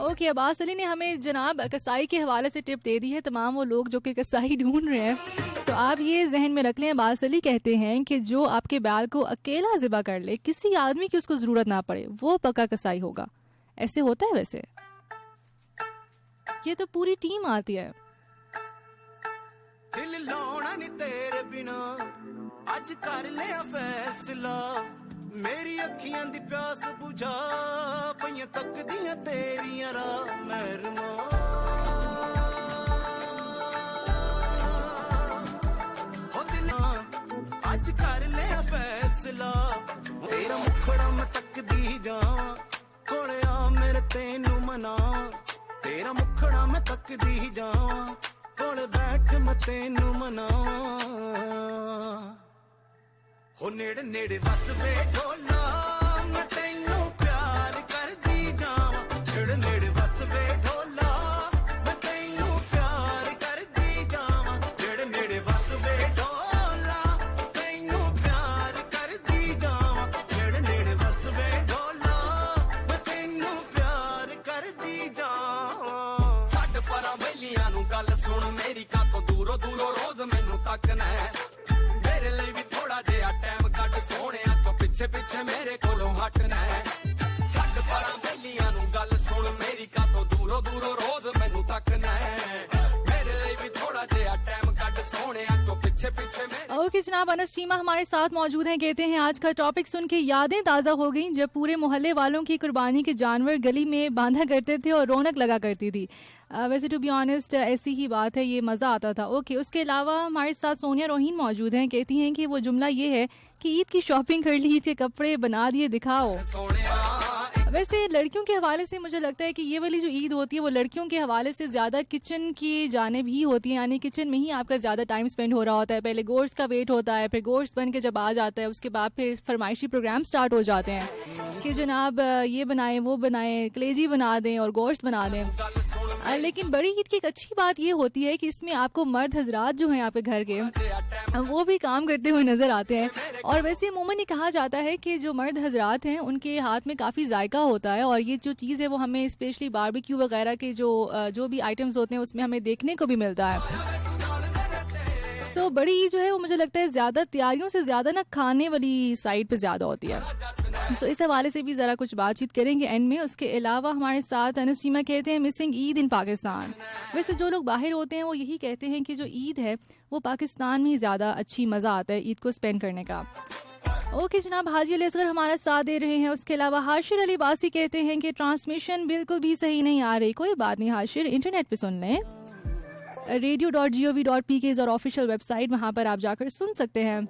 Speaker 1: ओके, अब्बास अली ने हमें जनाब कसाई के हवाले से टिप दे दी है तमाम वो लोग जो कि कसाई ढूंढ रहे हैं। तो आप ये जहन में रख लें, अब्बास अली कहते हैं कि जो आपके बैल को अकेला ज़िबा कर ले, किसी आदमी की उसको ज़रूरत ना पड़े, वो पक्का कसाई होगा। ऐसे होता है वैसे, ये तो पूरी टीम आती है।
Speaker 2: दिल लौड़ा नहीं तेरे बिना आज कर लिया फैसला, मेरी अखियां दी प्यास बुझा पईयां तकदियां तेरियां राह महरमा। हो दिल आज कर लिया फैसला, तेरा मुखड़ा मैं तकदी जा कोले आ मेरे तेनू मना, तेरा मुखड़ा मैं तकदी जा कोले बैठ मैं तेनू मना। हो नेड़े नेड़े वस वे ढोला मैं तेनू प्यार कर दी जावां, नेड़े नेड़े वस वे ढोला मैं तेनू प्यार कर दी जावां, नेड़े नेड़े वस वे ढोला तेनू प्यार कर दी जावां, नेड़े नेड़े वस वे ढोला मैं तेनू प्यार कर दी जावां। छड्ड परां बेलियां नू गल सुन मेरी, का तो दूरों दूरों रोज मैनू तकना है, मेरे लिए भी थोड़ा जिहा टाइम कट सोहणिया तो पिछे पिछे मेरे कोलों हटना है। छड्ड परां बेलियां नू गल सुन मेरी, का तो दूरों दूरों रोज मैनू तकना है, मेरे लिए भी थोड़ा जिहा टाइम कट सोहणिया तो पिछे पिछे मेरे।
Speaker 1: ओके जनाब, अनस चीमा हमारे साथ मौजूद हैं, कहते हैं आज का टॉपिक सुन के यादें ताज़ा हो गई जब पूरे मोहल्ले वालों की कुर्बानी के जानवर गली में बांधा करते थे और रौनक लगा करती थी। वैसे टू बी ऑनेस्ट ऐसी ही बात है, ये मज़ा आता था। ओके, उसके अलावा हमारे साथ सोनिया रोहीन मौजूद हैं, कहती हैं कि वो जुमला ये है कि ईद की शॉपिंग कर ली, ईद के कपड़े बना दिए, दिखाओ। वैसे लड़कियों के हवाले से मुझे लगता है कि ये वाली जो ईद होती है वो लड़कियों के हवाले से ज़्यादा किचन की जानिब ही होती है, यानी किचन में ही आपका ज़्यादा टाइम स्पेंड हो रहा होता है। पहले गोश्त का वेट होता है, फिर गोश्त बन के जब आ जाता है उसके बाद फिर फरमाइशी प्रोग्राम स्टार्ट हो जाते हैं कि जनाब ये बनाएं, वो बनाएं, कलेजी बना दें और गोश्त बना दें। लेकिन बड़ी ईद की एक अच्छी बात ये होती है कि इसमें आपको मर्द हजरात जो हैं आपके घर के वो भी काम करते हुए नजर आते हैं। और वैसे अमूमन ये कहा जाता है कि जो मर्द हजरात हैं उनके हाथ में काफ़ी जायका होता है और ये जो चीज़ है वो हमें स्पेशली बारबेक्यू वगैरह के जो भी आइटम्स होते हैं उसमें हमें देखने को भी मिलता है। सो बड़ी ईद जो है वो मुझे लगता है ज़्यादा तैयारियों से ज़्यादा ना खाने वाली साइड पे ज़्यादा होती है। सो इस हवाले से भी ज़रा कुछ बातचीत करेंगे एंड में। उसके अलावा हमारे साथ अनस चीमा कहते हैं मिसिंग ईद इन पाकिस्तान। वैसे जो लोग बाहर होते हैं वो यही कहते हैं कि जो ईद है वो पाकिस्तान में ही ज़्यादा अच्छी मज़ा आता है ईद को स्पेंड करने का। ओके जनाब, हाजी अली असगर हमारा साथ दे रहे हैं। उसके अलावा हाशिर अली बासी कहते हैं कि ट्रांसमिशन बिल्कुल भी सही नहीं आ रही। कोई बात नहीं हाशिर, इंटरनेट पे सुन लें, radio.gov.pk और ऑफिशियल वेबसाइट, वहाँ पर आप जाकर सुन सकते हैं।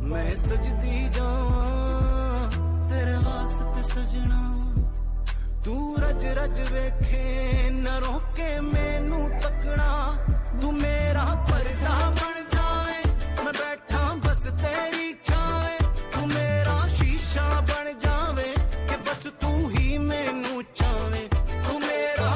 Speaker 2: मैं सजदी जावां तेरे वास्ते सजना, तू रज रज वेखे न रोके मैनू तकना, तू मेरा पर्दा बन जावे मैं बैठा बस तेरी छावे, तू मेरा शीशा बन जावे कि बस तू ही मैनू चावे, तू मेरा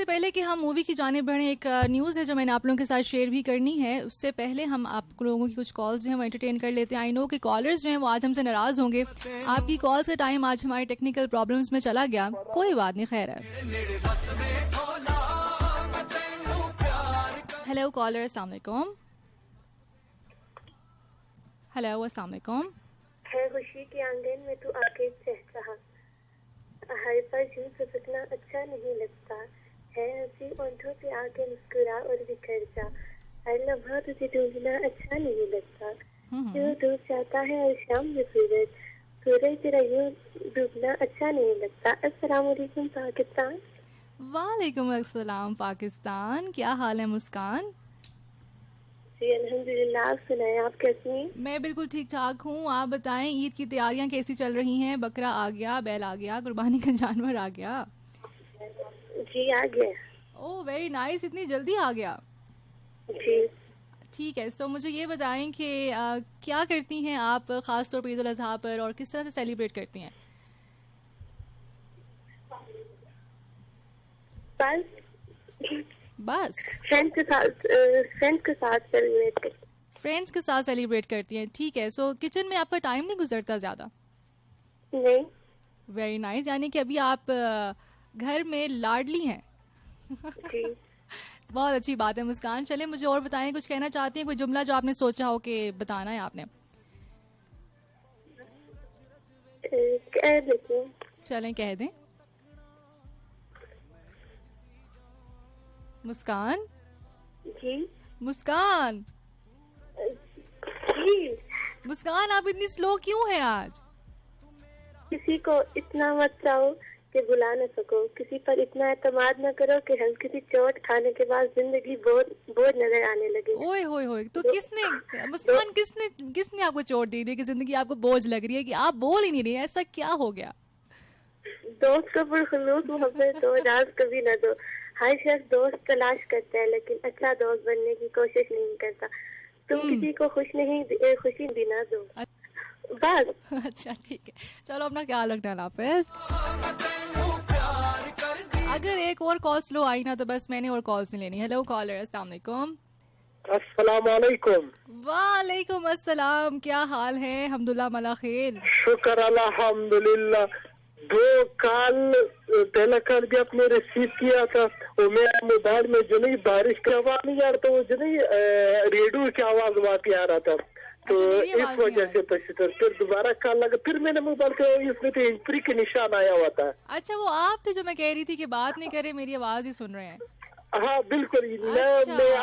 Speaker 1: इससे पहले कि हम मूवी की जानिब बढ़ें, एक न्यूज़ है जो मैंने आप लोगों के साथ शेयर भी करनी है। उससे पहले हम आप लोगों की कुछ कॉल्स जो हैं वो एंटरटेन कर लेते हैं। आई नो कि कॉलर्स जो हैं वो आज हमसे नाराज़ होंगे। आपकी कॉल्स का टाइम आज हमारे टेक्निकल प्रॉब्लम्स में चला गया, कोई बात नहीं, खैर है। हेलो कॉलर, अस्सलाम वालेकुम। हेलो, अस्सलाम वालेकुम।
Speaker 11: है खुशी के आंगन में तू आके चहचहा, हर पर यूं सुसकना अच्छा नहीं लगता है, हंसी होंठों पे आके मुस्कुरा और बिखर जा, हर लम्हा तुझे ढूंढना अच्छा नहीं लगता, यूं डूब जाता है हर शाम में सूरज, सूरज तेरा यूं डूबना अच्छा नहीं लगता। अस्सलाम वालेकुम पाकिस्तान।
Speaker 1: वालेकुम अस्सलाम पाकिस्तान, क्या हाल है मुस्कान?
Speaker 11: जी अल्हम्दुलिल्लाह, आप सुनाएं, आप कैसी हैं?
Speaker 1: मैं बिल्कुल ठीक ठाक हूँ। आप बताएं, ईद की तैयारियां कैसी चल रही हैं? बकरा आ गया, बैल आ गया, कुर्बानी का जानवर आ गया?
Speaker 11: जी आ गया।
Speaker 1: ओह वेरी नाइस, इतनी जल्दी आ गया?
Speaker 11: जी
Speaker 1: ठीक है। सो मुझे ये बताएं कि क्या करती हैं आप ख़ास तौर पर ईद उल अज़हा पर, और किस तरह से सेलिब्रेट करती हैं? बस
Speaker 11: फ्रेंड्स के साथ सेलिब्रेट करते।
Speaker 1: फ्रेंड्स के साथ सेलिब्रेट करती हैं, ठीक है। सो किचन में आपका टाइम नहीं गुजरता ज़्यादा?
Speaker 11: नहीं।
Speaker 1: वेरी नाइस, यानी कि अभी आप घर में लाडली हैं।
Speaker 11: जी
Speaker 1: बहुत अच्छी बात है मुस्कान। चले मुझे और बताएं, कुछ कहना चाहती हैं, कोई जुमला जो आपने सोचा हो कि बताना है आपने?
Speaker 11: कह देती हूँ।
Speaker 1: चलें कह दें। मुस्कान,
Speaker 11: जी
Speaker 1: मुस्कान,
Speaker 11: जी
Speaker 1: मुस्कान, आप इतनी स्लो क्यों हैं आज?
Speaker 11: किसी को इतना मत चाहो कि बुला न सको, किसी पर इतना एतमाद न करो कि हल्की सी चोट खाने के बाद जिंदगी बोझ नजर आने लगे।
Speaker 1: ओए होए होए, तो किसने मुस्कान किसने आपको चोट दी थी कि जिंदगी आपको बोझ लग रही है, कि आप बोल ही नहीं रही? ऐसा क्या हो गया?
Speaker 11: दोस्त को पुरखुलूस मोहब्बत दो, राज कभी न दो। हर शख्स दोस्त तलाश करता है लेकिन अच्छा दोस्त बनने की कोशिश नहीं करता। तुम किसी को खुशी भी ना दो, बस।
Speaker 1: अच्छा ठीक है, चलो अपना ख्याल रखना, अल्लाह हाफिज। अगर एक और कॉल स्लो आई ना तो बस मैंने और कॉल्स नहीं लेनी। हेलो कॉलर, अस्सलाम वालेकुम।
Speaker 8: अस्सलाम वालेकुम।
Speaker 1: वालेकुम अस्सलाम, क्या हाल है? अल्हम्दुलिल्लाह मला खैर।
Speaker 8: शुक्र अल्हम्दुलिल्लाह। 2 कॉल पहला कर भी आपने रिसीव किया था, वो मेरा मोबाइल में जो नहीं बारिश की आवाज नहीं आ रहा था, वो जो नहीं रेडियो की आवाज वहाँ पे आ रहा था, तो इस वजह से फिर दोबारा कॉल लगा, फिर मैंने मोबाइल का इसमें तो इंट्री के निशान आया हुआ था।
Speaker 1: अच्छा, वो आप थे जो मैं कह रही थी कि बात नहीं करे, मेरी आवाज ही सुन रहे हैं?
Speaker 8: हाँ बिल्कुल। मैं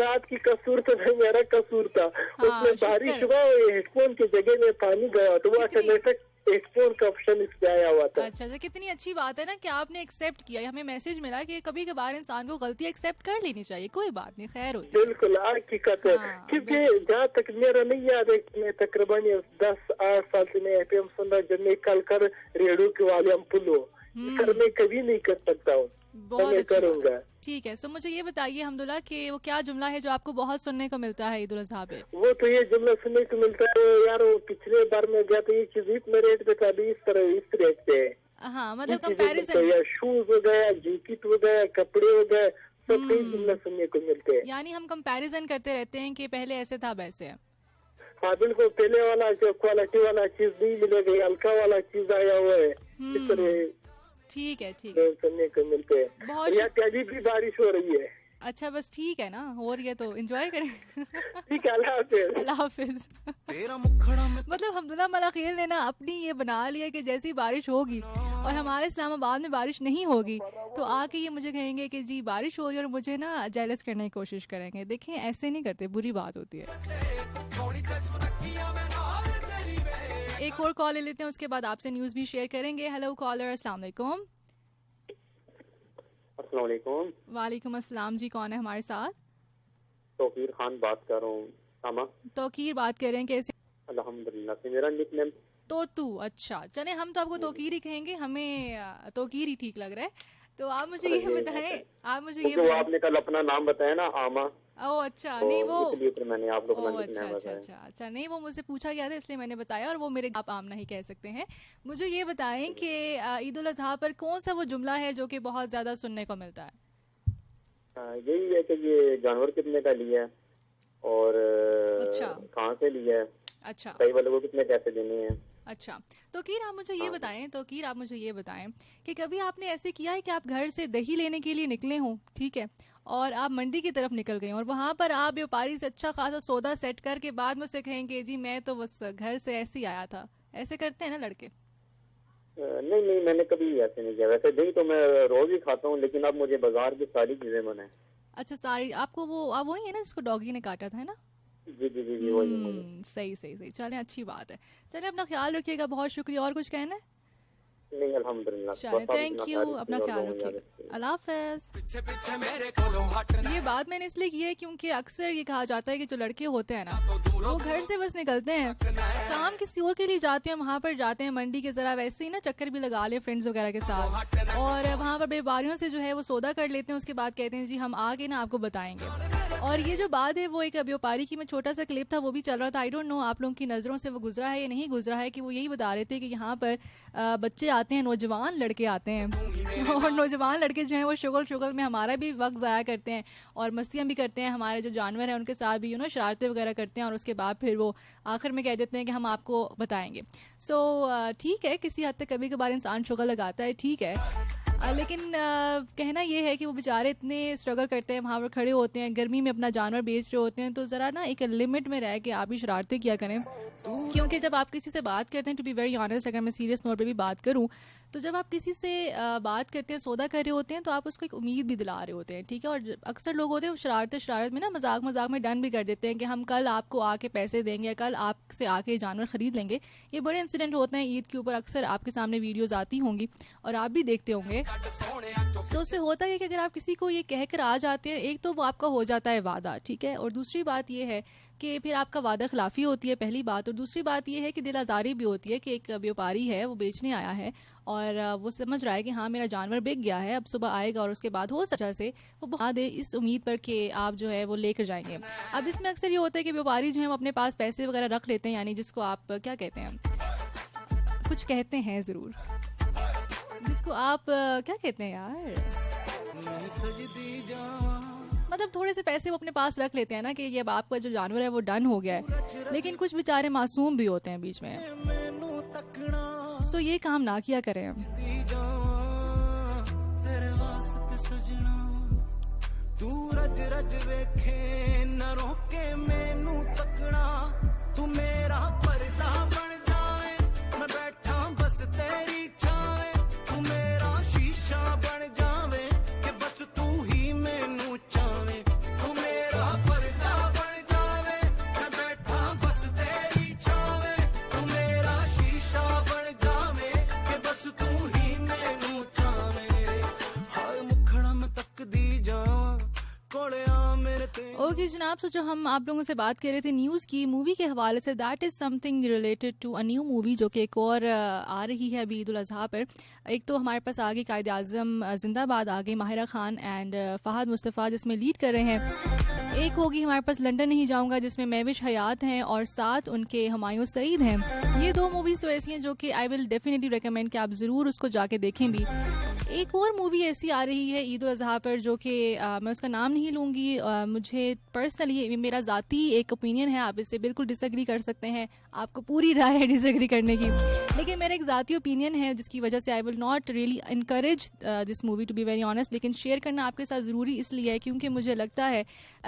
Speaker 8: आपकी कसूर तो नहीं, मेरा कसूर था। उसमें बारिश हुआ, हेडफोन की जगह में पानी गया, तो वो ऑटोमेटिक हेडफोन का ऑप्शन इसमें आया हुआ था।
Speaker 1: अच्छा, कितनी अच्छी बात है ना कि आपने एक्सेप्ट किया। हमें मैसेज मिला कि कभी कभार इंसान को गलती एक्सेप्ट कर लेनी चाहिए, कोई बात नहीं, खैर होती है।
Speaker 8: बिल्कुल हकीकत है। क्योंकि जहाँ तक मेरा नहीं याद है, मैं तकरीबन 10-8 साल से मैं FM सुन रहा, जब मैं कल कर रेडियो के वॉल्यूम फुल हो, मैं कभी नहीं कर सकता हूँ,
Speaker 1: बहुत
Speaker 8: मैं करूँगा।
Speaker 1: ठीक है। सो मुझे ये बताइए अल्हम्दुलिल्लाह कि वो क्या जुमला है जो आपको बहुत सुनने को मिलता है ईद उल अज़हा पे?
Speaker 8: वो तो ये जुमला सुनने को मिलता है यार, वो पिछले बार में गया तो ये चीज इतने रेट पे था, अभी इस रेट पे है।
Speaker 1: हाँ, मतलब कंपैरिजन,
Speaker 8: या शूज हो गया, जैकेट हो गया, कपड़े हो गए, सब कई जुमला सुनने को मिलते हैं।
Speaker 1: यानी हम कंपैरिजन करते रहते हैं कि पहले ऐसे था वैसे है।
Speaker 8: हाँ बिल्कुल, पहले वाला जो क्वालिटी वाला चीज नहीं मिलेगा, हल्का वाला चीज आया हुआ है, इस तरह
Speaker 1: ठीक है
Speaker 8: सुनने को मिलते हैं। यहाँ अभी भी बारिश हो रही है।
Speaker 1: अच्छा, बस ठीक है ना, हो रही है तो एंजॉय करें।
Speaker 8: ठीक है, अल्लाह हाफिज।
Speaker 1: अल्लाह हाफिज। मतलब अब्दुल्ला मला खेल ने ना अपनी ये बना लिया कि जैसी बारिश होगी और हमारे इस्लामाबाद में बारिश नहीं होगी तो आके ये मुझे कहेंगे कि जी बारिश हो रही है, और मुझे ना जेलस करने की कोशिश करेंगे। देखें, ऐसे नहीं करते, बुरी बात होती है। एक और कॉल ले लेते हैं, उसके बाद आपसे न्यूज़ भी शेयर करेंगे। हेलो कॉलर, अस्सलाम वालेकुम।
Speaker 12: अस्सलाम वालेकुम।
Speaker 1: वालेकुम अस्सलाम जी, कौन है हमारे साथ?
Speaker 12: तौकीर खान बात कर रहा हूँ।
Speaker 1: तौकीर बात कर रहे हैं, कैसे?
Speaker 12: अल्हम्दुलिल्लाह से, मेरा निकनेम
Speaker 1: तोतू। अच्छा, चले हम तो आपको तौकीर ही कहेंगे, हमें तौकीर ही ठीक लग रहा है। तो आप मुझे ये बताएं,
Speaker 12: आपने कल अपना नाम बताया ना, आमा।
Speaker 1: ओह अच्छा, नहीं वो
Speaker 12: इसलिए फिर मैंने आप लोगों को
Speaker 1: अच्छा नहीं, वो मुझसे पूछा गया था इसलिए मैंने बताया, और वो मेरे आप आम नहीं कह सकते हैं। मुझे ये बताएं कि ईद उल अज़हा पर कौन सा वो जुमला है जो कि बहुत ज्यादा सुनने को मिलता है?
Speaker 12: यही है कि ये जानवर कितने का लिया है और
Speaker 1: अच्छा,
Speaker 12: कहाँ से लिया है,
Speaker 1: अच्छा,
Speaker 12: कई वालों को कितने पैसे देने हैं।
Speaker 1: अच्छा। तो कीर आप मुझे ये बताएं कि कभी आपने ऐसे किया है कि आप घर से दही लेने के लिए निकले हों, ठीक है, और आप मंडी की तरफ निकल गए और वहाँ पर आप व्यापारी से अच्छा खासा सौदा सेट करके बाद में उसे कहेंगे जी मैं तो बस घर से ऐसे ही आया था, ऐसे करते हैं ना लड़के?
Speaker 12: नहीं, मैंने कभी ऐसे नहीं किया। वैसे दही तो मैं रोज ही खाता हूँ, लेकिन अब मुझे बाजार की सारी चीजें मना है।
Speaker 1: अच्छा, सारी आपको वो आप वही है ना जिसको डॉगी ने काटा था, है ना?
Speaker 12: जी वही।
Speaker 1: सही। चलें, अच्छी बात है। चलें, अपना ख्याल रखिएगा, बहुत शुक्रिया। और कुछ कहना है?
Speaker 12: नहीं, अल्हम्दुलिल्लाह।
Speaker 1: चलें, थैंक यू, अपना ख्याल रखिएगा, अल्लाह हाफ़िज़। ये बात मैंने इसलिए की है क्योंकि अक्सर ये कहा जाता है कि जो लड़के होते हैं ना वो घर से बस निकलते हैं, काम किसी और के लिए जाते हैं, वहाँ पर जाते हैं मंडी के जरा वैसे ही ना चक्कर भी लगा ले फ्रेंड्स वगैरह के साथ और वहाँ पर व्यापारियों से जो है वो सौदा कर लेते हैं, उसके बाद कहते हैं जी हम आके ना आपको बताएंगे। और ये जो बात है वो एक व्यापारी की मैं छोटा सा क्लिप था वो भी चल रहा था, आई डोंट नो आप लोगों की नज़रों से वो गुजरा है या नहीं गुजरा है, कि वो यही बता रहे थे कि यहाँ पर बच्चे आते हैं, नौजवान लड़के आते हैं और नौजवान लड़के जो हैं वो शुगल में हमारा भी वक्त ज़ाया करते हैं और मस्तियाँ भी करते हैं, हमारे जो जानवर हैं उनके साथ भी शरारतें वगैरह करते हैं और उसके बाद फिर वो आखिर में कह देते हैं कि हम आपको बताएंगे। सो ठीक है, किसी हद तक कभी कभार इंसान शुगल लगाता है, ठीक है, लेकिन कहना ये है कि वो बेचारे इतने स्ट्रगल करते हैं, वहाँ पर खड़े होते हैं, गर्मी में अपना जानवर बेच रहे होते हैं, तो ज़रा ना एक लिमिट में रह के आप भी शरारतें किया करें, क्योंकि जब आप किसी से बात करते हैं, टू बी वेरी ऑनेस्ट, अगर मैं सीरियस नोट पे भी बात करूँ, तो जब आप किसी से बात करते हैं, सौदा कर रहे होते हैं, तो आप उसको एक उम्मीद भी दिला रहे होते हैं, ठीक है, और अक्सर लोग होते हैं शरारत में ना मजाक में डन भी कर देते हैं कि हम कल आपको आके पैसे देंगे, कल आपसे आके जानवर ख़रीद लेंगे। ये बड़े इंसिडेंट होते हैं ईद के ऊपर, अक्सर आपके सामने वीडियोज़ आती होंगी और आप भी देखते होंगे। सो उससे होता है कि अगर आप किसी को ये कहकर आ जाते हैं, एक तो वो आपका हो जाता है वादा, ठीक है, और दूसरी बात ये है कि फिर आपका वादा खिलाफी होती है, पहली बात, और दूसरी बात ये है कि दिल आज़ारी भी होती है कि एक व्यापारी है वो बेचने आया है और वो समझ रहा है कि हाँ मेरा जानवर बिक गया है, अब सुबह आएगा और उसके बाद हो सचा से वो बहा दे इस उम्मीद पर कि आप जो है वो लेकर जाएंगे। अब इसमें अक्सर ये होता है कि व्यापारी जो है वो अपने पास पैसे वगैरह रख लेते हैं, यानी जिसको आप क्या कहते हैं, कुछ कहते हैं ज़रूर, जिसको आप क्या कहते हैं यार, मतलब थोड़े से पैसे वो अपने पास रख लेते हैं ना कि ये अब आपका जो जानवर है वो डन हो गया है, लेकिन कुछ बेचारे मासूम भी होते हैं बीच में, सो ये काम ना किया करें। तू रज रज वेखे न रोके मैनू तकना, तू मेरा पर्दा बन जावे, मैं बैठा बस तेरी छावे, तू मेरा शीशा बन जावे कि बस तू ही मैनू चावे, तू मेरा पर्दा बन जावे, मैं बैठा बस तेरी छावे, तू मेरा शीशा बन जावे कि बस तू ही मैनू चावे, हाय मुखड़ा में तक दी जावा। ओके जनाब, सो जो हम आप लोगों से बात कर रहे थे न्यूज़ की मूवी के हवाले से, that is something related to a new movie जो कि एक और आ रही है अभी ईद उल अज़हा पर। एक तो हमारे पास आ गई कायद आज़म जिंदाबाद, आ गई माहिरा खान एंड फ़हद मुस्तफ़ा जिसमें लीड कर रहे हैं। एक होगी हमारे पास लंदन नहीं जाऊँगा जिसमें महविश हयात हैं और साथ उनके हुमायूं सईद हैं। ये दो मूवीज़ तो ऐसी हैं जो कि आई विल डेफिनेटली रिकमेंड कि आप ज़रूर उसको जाके देखें भी। एक और मूवी ऐसी आ रही है ईद उल अज़हा पर जो कि मैं उसका नाम नहीं लूँगी, मुझे पर्सनली मेरा ज़ाती एक ओपिनियन है, आप इससे बिल्कुल डिसएग्री कर सकते हैं, आपको पूरी राय है डिसएग्री करने की, लेकिन मेरा एक ज़ाती ओपिनियन है जिसकी वजह से I will not really encourage this movie two be very honest, लेकिन शेयर करना आपके साथ ज़रूरी इसलिए है क्योंकि मुझे लगता है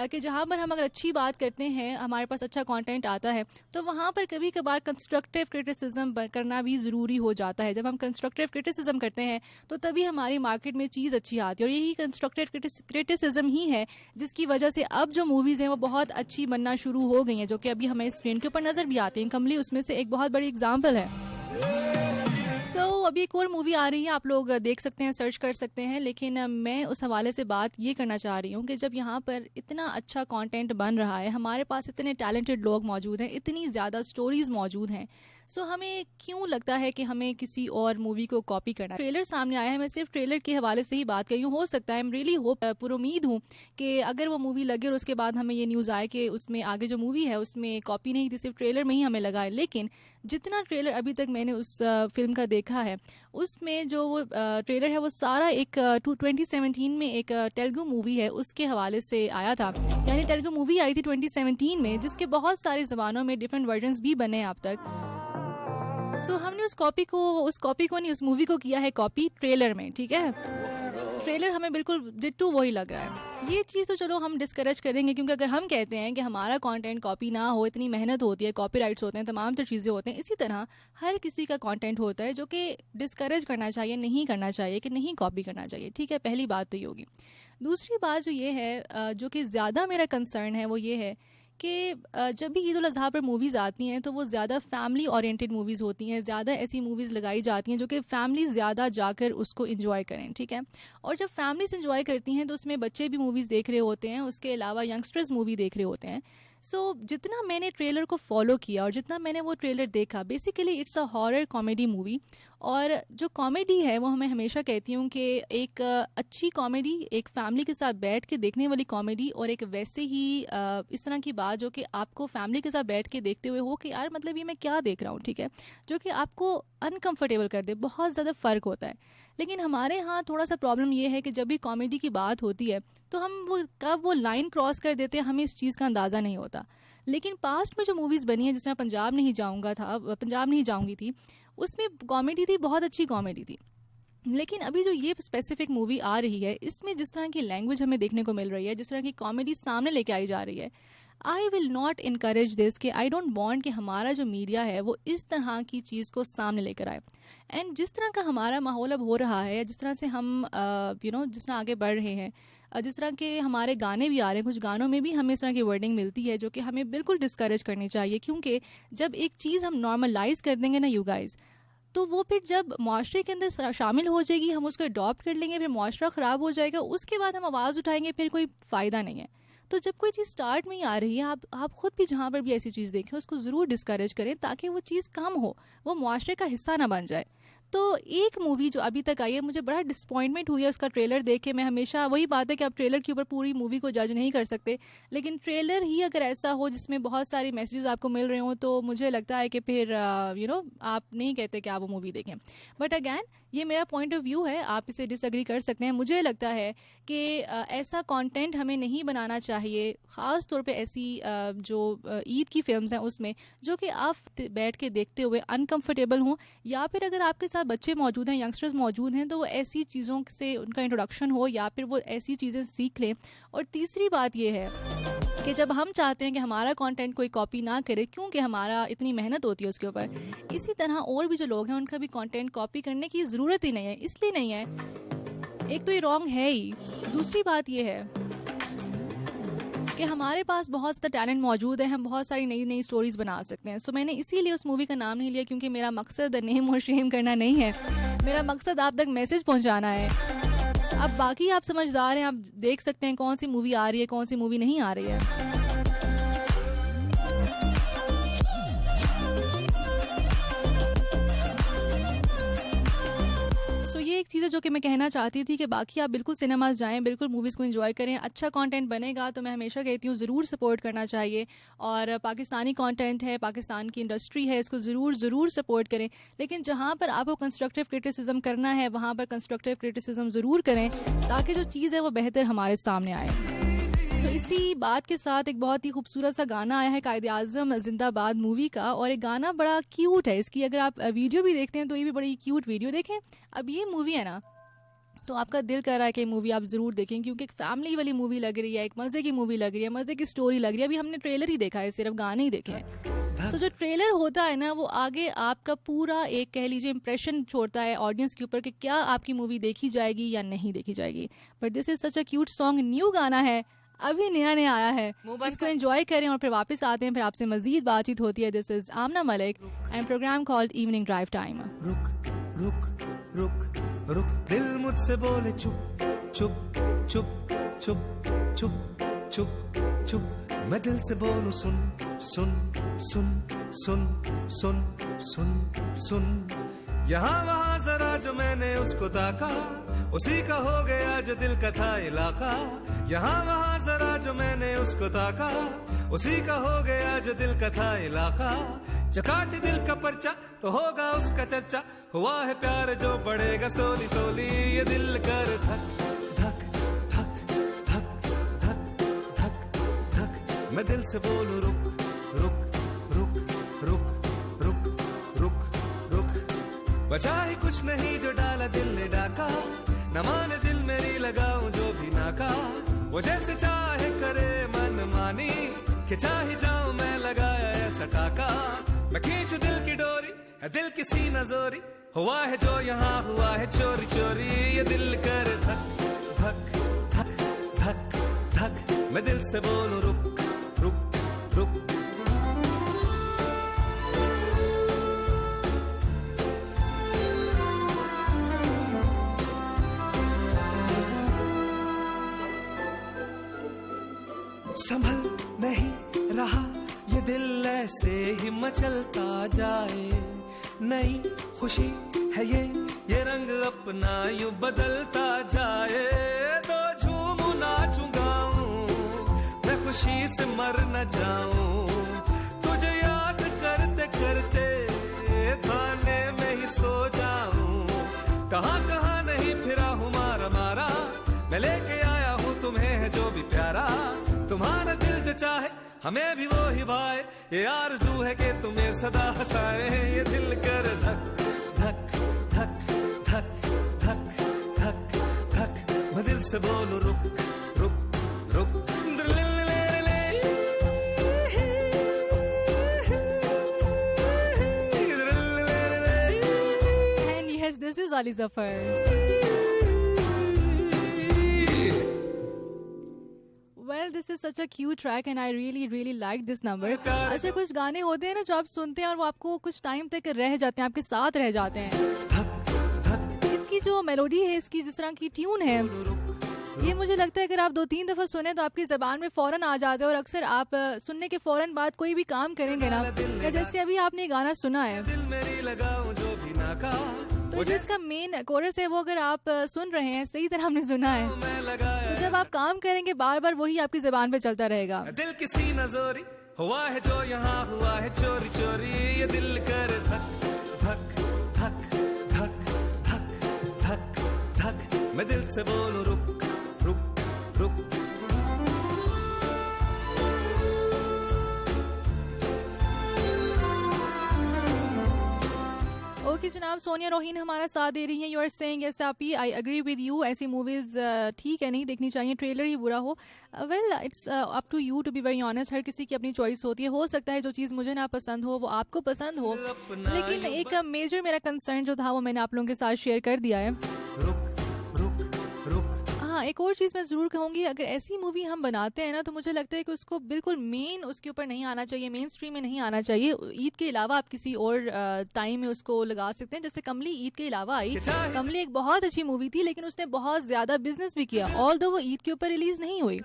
Speaker 1: कि जहाँ पर हम अगर अच्छी बात करते हैं, हमारे पास अच्छा कंटेंट आता है, तो वहाँ पर कभी कभार कंस्ट्रक्टिव क्रिटिसिज्म करना भी ज़रूरी हो जाता है। जब हम कंस्ट्रक्टिव क्रिटिसिज्म करते हैं तो तभी हमारी मार्केट में चीज़ अच्छी आती है, और यही कंस्ट्रक्टिव क्रिटिसिज्म ही है जिसकी वजह से अब जो मूवीज़ हैं वो बहुत अच्छी बनना शुरू हो गई हैं, जो कि अभी हमें स्क्रीन के ऊपर नज़र भी आती हैं। कमली उसमें से एक बहुत बड़ी एग्जाम्पल है। अभी एक और मूवी आ रही है, आप लोग देख सकते हैं, सर्च कर सकते हैं, लेकिन मैं उस हवाले से बात ये करना चाह रही हूँ कि जब यहाँ पर इतना अच्छा कंटेंट बन रहा है, हमारे पास इतने टैलेंटेड लोग मौजूद हैं, इतनी ज़्यादा स्टोरीज मौजूद हैं, सो हमें क्यों लगता है कि हमें किसी और मूवी को कॉपी करना है। ट्रेलर सामने आया है, मैं सिर्फ ट्रेलर के हवाले से ही बात करी हूँ, हो सकता है, आई एम रियली होप, पूरी उम्मीद हूँ कि अगर वो मूवी लगे और उसके बाद हमें ये न्यूज़ आए कि उसमें आगे जो मूवी है उसमें कॉपी नहीं थी, सिर्फ ट्रेलर में ही हमें लगा है, लेकिन जितना ट्रेलर अभी तक मैंने उस फिल्म का देखा देखा है उसमें जो वो ट्रेलर है वो सारा एक 2017 में एक तेलुगु मूवी है उसके हवाले से आया था। यानी तेलुगु मूवी आई थी 2017 में जिसके बहुत सारी ज़बानों में डिफरेंट वर्जन्स भी बने हैं अब तक। सो हमने उस मूवी को किया है कॉपी ट्रेलर में, ठीक है। ट्रेलर हमें बिल्कुल डिट्टू वही लग रहा है। ये चीज़ तो चलो हम डिस्करेज करेंगे, क्योंकि अगर हम कहते हैं कि हमारा कंटेंट कॉपी ना हो, इतनी मेहनत होती है, कॉपीराइट्स होते हैं, तमाम तो चीज़ें होते हैं, इसी तरह हर किसी का कंटेंट होता है जो कि डिस्करेज करना चाहिए, नहीं करना चाहिए, कि नहीं कॉपी करना चाहिए, ठीक है। पहली बात तो ये होगी। दूसरी बात जो ये है जो कि ज़्यादा मेरा कंसर्न है वो ये है कि जब भी ईद उल अज़हा पर मूवीज़ आती हैं तो वो ज़्यादा फैमिली ओरिएंटेड मूवीज़ होती हैं, ज़्यादा ऐसी मूवीज़ लगाई जाती हैं जो कि फैमिली ज़्यादा जाकर उसको एंजॉय करें, ठीक है। और जब फैमिलीज एंजॉय करती हैं तो उसमें बच्चे भी मूवीज़ देख रहे होते हैं, उसके अलावा यंगस्टर्स मूवी देख रहे होते हैं। सो जितना मैंने ट्रेलर को फॉलो किया और जितना मैंने वो ट्रेलर देखा, basically it's a horror comedy movie. और जो कॉमेडी है वो मैं हमेशा कहती हूँ कि एक अच्छी कॉमेडी, एक फैमिली के साथ बैठ के देखने वाली कॉमेडी, और एक वैसे ही इस तरह की बात जो कि आपको फैमिली के साथ बैठ के देखते हुए हो कि यार मतलब ये मैं क्या देख रहा हूँ, ठीक है, जो कि आपको अनकंफर्टेबल कर दे, बहुत ज़्यादा फ़र्क होता है। लेकिन हमारे यहाँ थोड़ा सा प्रॉब्लम ये है कि जब भी कॉमेडी की बात होती है तो हम कब वो लाइन क्रॉस कर देते हैं हमें इस चीज़ का अंदाज़ा नहीं होता। लेकिन पास्ट में जो मूवीज़ बनी है, जिस तरह पंजाब नहीं जाऊँगी थी, उसमें कॉमेडी थी, बहुत अच्छी कॉमेडी थी। लेकिन अभी जो ये स्पेसिफिक मूवी आ रही है, इसमें जिस तरह की लैंग्वेज हमें देखने को मिल रही है, जिस तरह की कॉमेडी सामने लेके आई जा रही है, I will not encourage this, कि आई डोंट वांट कि हमारा जो मीडिया है वो इस तरह की चीज़ को सामने लेकर आए। एंड जिस तरह का हमारा माहौल अब हो रहा है, जिस तरह से हम जिस तरह आगे बढ़ रहे हैं, जिस तरह के हमारे गाने भी आ रहे हैं, कुछ गानों में भी हमें इस तरह की वर्डिंग मिलती है जो कि हमें बिल्कुल डिस्करेज करनी चाहिए। क्योंकि जब एक चीज़ हम नॉर्मलाइज कर देंगे ना यू गाइज, तो वो फिर जब मुआशरे के अंदर शामिल हो जाएगी, हम उसको अडॉप्ट कर लेंगे, फिर मुआशरा ख़राब हो जाएगा, उसके बाद हम आवाज़ उठाएंगे, फिर कोई फ़ायदा नहीं है। तो जब कोई चीज़ स्टार्ट में ही आ रही है, आप खुद भी जहाँ पर भी ऐसी चीज़ देखें उसको ज़रूर डिस्करेज करें, ताकि वो चीज़ कम हो, वो मुआशरे का हिस्सा ना बन जाए। तो एक मूवी जो अभी तक आई है, मुझे बड़ा डिसपॉइंटमेंट हुई है उसका ट्रेलर देख के। मैं हमेशा वही बात है कि आप ट्रेलर के ऊपर पूरी मूवी को जज नहीं कर सकते, लेकिन ट्रेलर ही अगर ऐसा हो जिसमें बहुत सारी मैसेजेस आपको मिल रहे हों, तो मुझे लगता है कि फिर आप नहीं कहते कि आप वो मूवी देखें। बट अगैन ये मेरा पॉइंट ऑफ व्यू है, आप इसे डिसएग्री कर सकते हैं। मुझे लगता है कि ऐसा कंटेंट हमें नहीं बनाना चाहिए, ख़ास तौर पे ऐसी जो ईद की फिल्म्स हैं उसमें, जो कि आप बैठ के देखते हुए अनकंफर्टेबल हों, या फिर अगर आपके साथ बच्चे मौजूद हैं, यंगस्टर्स मौजूद हैं, तो वो ऐसी चीज़ों से उनका इंट्रोडक्शन हो, या फिर वो ऐसी चीज़ें सीख लें। और तीसरी बात ये है कि जब हम चाहते हैं कि हमारा कंटेंट कोई कॉपी ना करे, क्योंकि हमारा इतनी मेहनत होती है उसके ऊपर, इसी तरह और भी जो लोग हैं उनका भी कंटेंट कॉपी करने की ज़रूरत ही नहीं है। इसलिए नहीं है, एक तो ये रॉन्ग है ही, दूसरी बात ये है कि हमारे पास बहुत ज़्यादा टैलेंट मौजूद है, हम बहुत सारी नई नई स्टोरीज़ बना सकते हैं। सो मैंने इसीलिए उस मूवी का नाम नहीं लिया, क्योंकि मेरा मकसद नेम और शेम करना नहीं है, मेरा मकसद आप तक मैसेज पहुँचाना है। अब बाकी आप समझदार हैं, आप देख सकते हैं कौन सी मूवी आ रही है, कौन सी मूवी नहीं आ रही है। ये एक चीज़ है जो कि मैं कहना चाहती थी कि बाकी आप बिल्कुल सिनेमाज जाएं, बिल्कुल मूवीज़ को एंजॉय करें। अच्छा कंटेंट बनेगा तो मैं हमेशा कहती हूँ ज़रूर सपोर्ट करना चाहिए, और पाकिस्तानी कंटेंट है, पाकिस्तान की इंडस्ट्री है, इसको ज़रूर सपोर्ट करें। लेकिन जहाँ पर आपको कंस्ट्रक्टिव क्रिटिसिज्म करना है, वहाँ पर कंस्ट्रक्टिव क्रिटिसिज्म ज़रूर करें, ताकि जो चीज़ है वो बेहतर हमारे सामने आए। तो इसी बात के साथ एक बहुत ही खूबसूरत सा गाना आया है कायद-ए-आज़म जिंदाबाद मूवी का, और एक गाना बड़ा क्यूट है इसकी। अगर आप वीडियो भी देखते हैं तो ये भी बड़ी क्यूट वीडियो देखें। अब ये मूवी है ना, तो आपका दिल कर रहा है कि मूवी आप ज़रूर देखें, क्योंकि एक फैमिली वाली मूवी लग रही है, एक मज़े की मूवी लग रही है, मज़े की स्टोरी लग रही है। अभी हमने ट्रेलर ही देखा है, सिर्फ गाने ही देखे हैं। सो जो ट्रेलर होता है ना, वो आगे आपका पूरा एक कह लीजिए इंप्रेशन छोड़ता है ऑडियंस के ऊपर कि क्या आपकी मूवी देखी जाएगी या नहीं देखी जाएगी। But this is such a cute song, new गाना है, अभी नया आया है, इसको एंजॉय करें और फिर वापस आते हैं, फिर आपसे मजीद बातचीत होती है। This is Amna Malik and program called evening drive time.
Speaker 2: रुक रुक रुक रुक, दिल मुझसे बोले चुप चुप चुप चुप चुप चुप चुप, मैं दिल से बोलूं सुन सुन सुन सुन सुन सुन सुन। यहाँ वहाँ जरा जो मैंने उसको ताका, उसी का हो गया जो दिल का था इलाका। यहाँ वहाँ जरा जो मैंने उसको ताका, उसी का हो गया जो दिल का था इलाका।
Speaker 13: जो काटे दिल का पर्चा तो होगा उसका चर्चा, हुआ है प्यार जो बढ़ेगा स्लोली स्लोली, ये दिल कर धक धक धक धक धक धक धक, मैं दिल से बोलूं रुक रुक रुक रुक रुक रुक रुक, बचा ही कुछ नहीं जो डाला दिल ने डाका, न माने दिल मेरी लगाऊं जो भी नाका, वो जैसे चाहे करे मन मानी, खिंचा ही जाऊं मैं लगाया ऐसा टाका, मैं खींचू दिल की डोरी है दिल की सीना जोरी, हुआ है जो यहाँ हुआ है चोरी चोरी, ये दिल कर धक धक धक धक धक, मैं दिल से बोलूं रुक रुक रुक। संभल नहीं रहा ये दिल ऐसे ही मचलता जाए, नई खुशी है ये रंग अपना यूं बदलता जाए, तो झूमू नाचूं गाऊं मैं खुशी से मर न जाऊं, तुझे याद करते करते थाने में ही सो जाऊं, कहाँ कहाँ नहीं फिरा हूँ मारा मारा, मैं लेके आया हूँ तुम्हें है जो भी प्यारा, तुम्हारा दिल जो चाहे हमें भी वो ही भाए, ये आरज़ू है कि तुम्हें सदा हंसाए, ये दिल कर धक धक धक धक धक धक धक, मैं दिल से बोलूं रुक रुक रुक।
Speaker 1: And yes, this is Ali Zafar. Well, this is such a cute track and I really like this number. अच्छा, कुछ गाने होते हैं ना जो आप सुनते हैं और वो आपको कुछ टाइम तक रह जाते हैं, आपके साथ रह जाते हैं। इसकी जो मेलोडी है, इसकी जिस तरह की ट्यून है, ये मुझे लगता है अगर आप 2-3 दफ़ा सुने तो आपकी ज़बान में फ़ौरन आ जाते हैं, और अक्सर आप सुनने के फ़ौरन बाद कोई भी काम करेंगे ना, या जैसे अभी आपने गाना सुना है तो जो इसका मेन कोरस है वो अगर आप सुन रहे हैं, सही तरह हमने सुना है, तो जब आप काम करेंगे बार बार वही आपकी ज़बान पे चलता रहेगा।
Speaker 13: दिल की सीना जोरी हुआ है जो यहाँ हुआ है चोरी चोरी, ये दिल कर धक धक धक धक धक धक धक, मैं दिल से बोलूं रुक रुक रुक।
Speaker 1: ओके जनाब, सोनिया रोहिन हमारा साथ दे रही हैं। यू आर सेइंग यस आपी, आई एग्री विद यू, ऐसी मूवीज़ ठीक है नहीं देखनी चाहिए, ट्रेलर ही बुरा हो। Well it's up to you to be very honest, हर किसी की अपनी चॉइस होती है, हो सकता है जो चीज़ मुझे ना पसंद हो वो आपको पसंद हो, लेकिन एक मेजर मेरा कंसर्न जो था वो मैंने आप लोगों के साथ शेयर कर दिया है। हाँ, एक और चीज़ मैं ज़रूर कहूँगी, अगर ऐसी मूवी हम बनाते हैं ना तो मुझे लगता है कि उसको बिल्कुल मेन उसके ऊपर नहीं आना चाहिए, मेन स्ट्रीम में नहीं आना चाहिए। ईद के अलावा आप किसी और टाइम में उसको लगा सकते हैं, जैसे कमली ईद के अलावा आई। कमली एक बहुत अच्छी मूवी थी लेकिन उसने बहुत ज़्यादा बिजनेस भी किया, ऑल्दो वो ईद के ऊपर रिलीज़ नहीं हुई।